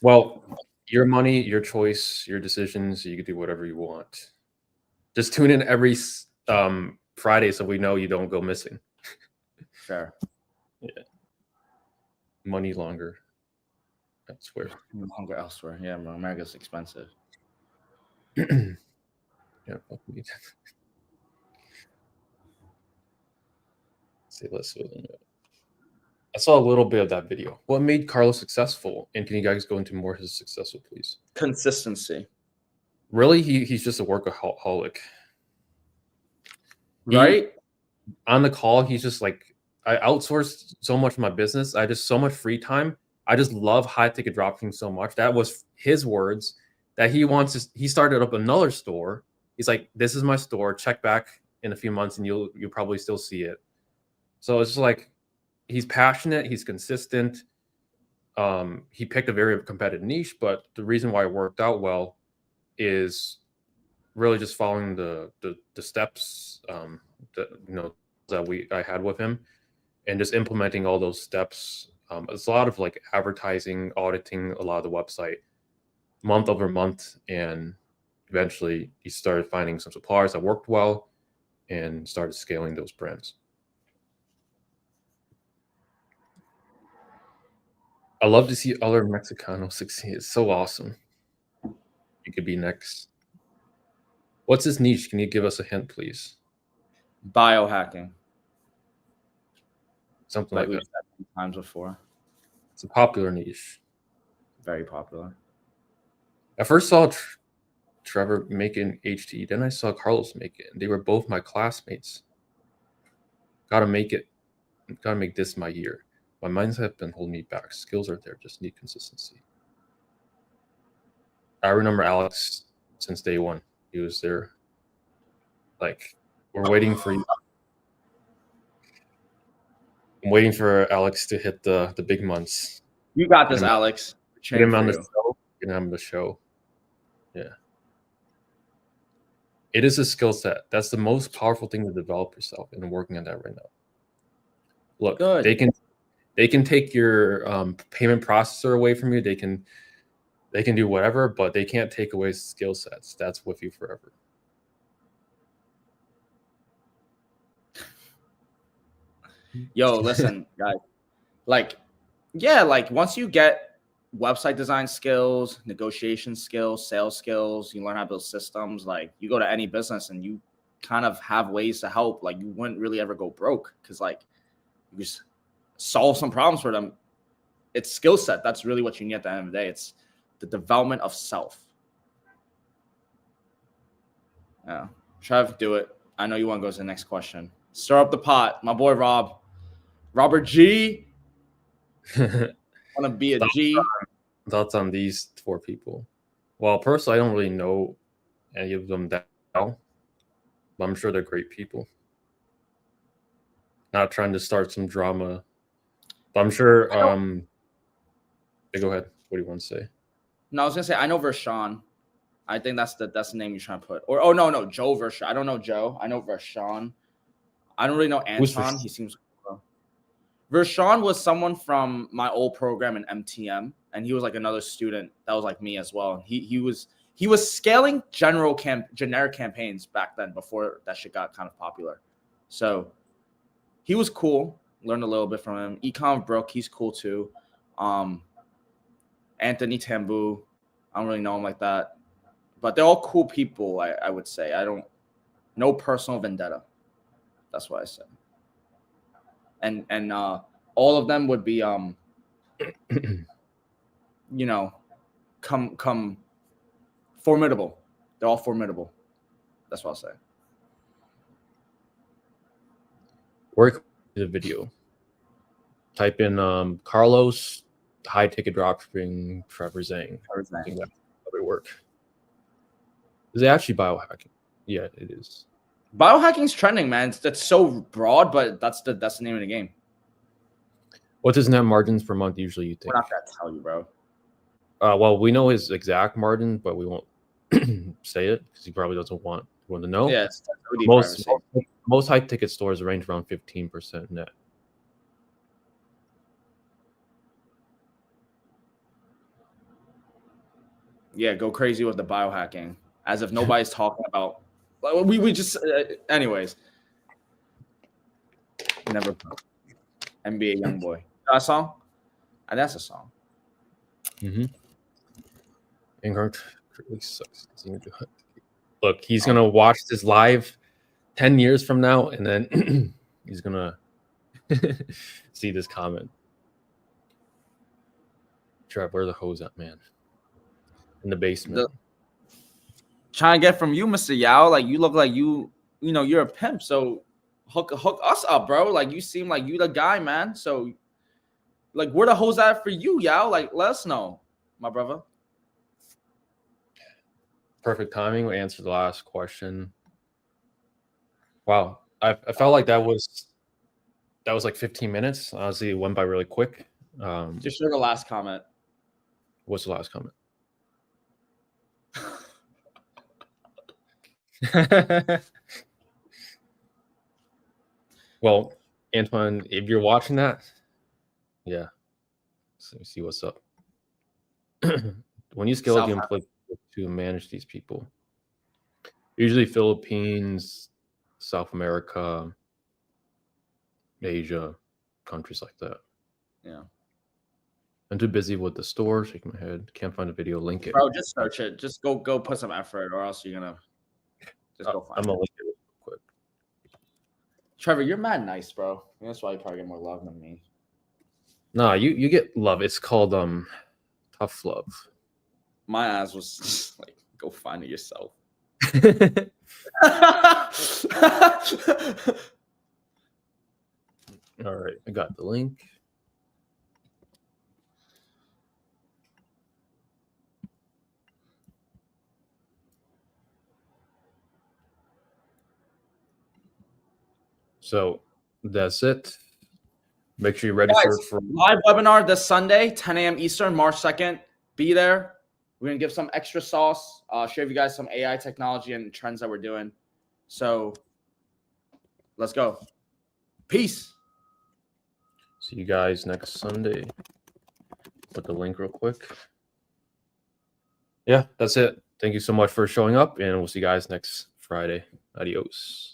A: Well, your money, your choice, your decisions. You can do whatever you want. Just tune in every Friday so we know you don't go missing.
B: Fair.
A: Yeah. Money longer. Elsewhere.
B: Longer elsewhere. Yeah, America's expensive.
A: Yeah. See, let's see. I saw a little bit of that video. What made Carlos successful? And can you guys go into more his successful, please?
B: Consistency.
A: Really, he's just a workaholic.
B: Right?
A: On the call, he's just like, I outsourced so much of my business. I just so much free time. I just love high ticket dropshipping so much. That was his words that he started up another store. He's like, this is my store. Check back in a few months and you'll probably still see it. So it's just like, he's passionate. He's consistent. He picked a very competitive niche, but the reason why it worked out well is really just following the steps that I had with him, and just implementing all those steps. It's a lot of like advertising, auditing a lot of the website month over month, and eventually he started finding some suppliers that worked well and started scaling those brands. I love to see other Mexicanos succeed. It's so awesome. You could be next. What's his niche? Can you give us a hint, please?
B: Biohacking.
A: Something like that.
B: Times before.
A: It's a popular niche.
B: Very popular.
A: I first saw Trevor make it in HT. Then I saw Carlos make it. And they were both my classmates. Gotta make it. Gotta make this my year. My mindset have been holding me back. Skills are there. Just need consistency. I remember Alex since day one. He was there. Like, we're waiting for you. I'm waiting for Alex to hit the big months.
B: You got this, Alex.
A: Get him on the show. Get him on the show. Yeah. It is a skill set. That's the most powerful thing to develop yourself, and I'm working on that right now. Look,
B: Good.
A: they can take your payment processor away from you. They can do whatever, but they can't take away skill sets. That's with you forever.
B: Yo, listen, guys. Like, yeah, like once you get website design skills, negotiation skills, sales skills, you learn how to build systems, like you go to any business and you kind of have ways to help. Like you wouldn't really ever go broke because like you just solve some problems for them. It's skill set. That's really what you need at the end of the day. It's the development of self. Yeah. Trev, do it. I know you want to go to the next question. Stir up the pot. My boy Rob. Robert G. Want to be a G.
A: Thoughts on these 4 people? Well, personally, I don't really know any of them that well, but I'm sure they're great people. Not trying to start some drama, but I'm sure. Hey, go ahead. What do you want to say?
B: No, I was gonna say I know Vershawn. I think that's the name you're trying to put. Or no, Joe Vershawn. I don't know Joe. I know Vershawn. I don't really know Anton. He seems. Vershawn was someone from my old program in MTM, and he was like another student that was like me as well. He was scaling generic campaigns back then before that shit got kind of popular. So he was cool. Learned a little bit from him. Econ Brooke, he's cool too. Anthony Tambu, I don't really know him like that, but they're all cool people. I would say no personal vendetta. That's what I said. And all of them would be come formidable. They're all formidable. That's what I'll say.
A: Work the video. Type in Carlos high ticket dropshipping Trevor Zheng. I think that probably work. Is it actually biohacking? Yeah, it is.
B: Biohacking's trending, man. That's so broad, but that's the name of the game.
A: What's his net margins per month usually, you think?
B: We're not gonna tell you, bro.
A: Well, we know his exact margin, but we won't say it because he probably doesn't want to know.
B: Yeah,
A: most high ticket stores range around 15% net.
B: Yeah, go crazy with the biohacking, as if nobody's talking about. We just, anyways. Never. NBA Youngboy. That song? That's a song.
A: Mm-hmm. Incorrect really sucks. Look, he's gonna watch this live 10 years from now, and then he's gonna see this comment. Trev, where the hose at, man? In the basement.
B: Trying to get from you, Mr. Yao. Like, you look like you know, you're a pimp. So hook us up, bro. Like, you seem like you the guy, man. So, like, where the hose at for you, Yao? Like, let us know, my brother.
A: Perfect timing. We answered the last question. Wow, I felt like that was like 15 minutes. Honestly, it went by really quick.
B: Just share the last comment.
A: What's the last comment? Well, Antoine, if you're watching that, yeah, so let me see what's up. When you scale up the employee to manage these people, usually Philippines, South America, Asia, countries like that.
B: Yeah.
A: I'm too busy with the store, shaking my head. Can't find a video. Link it.
B: Bro, just search it. Just go put some effort, or else you're gonna just go find
A: I'm
B: it.
A: gonna link it real quick.
B: Trevor, you're mad nice, bro. That's why you probably get more love than me.
A: Nah, you get love. It's called tough love.
B: My ass was just like, go find it yourself.
A: All right, I got the link. So that's it. Make sure you register for
B: live webinar this Sunday, 10 a.m. Eastern, March 2nd. Be there. We're gonna give some extra sauce. Share with you guys some AI technology and trends that we're doing. So let's go. Peace.
A: See you guys next Sunday. Put the link real quick. Yeah, that's it. Thank you so much for showing up, and we'll see you guys next Friday. Adios.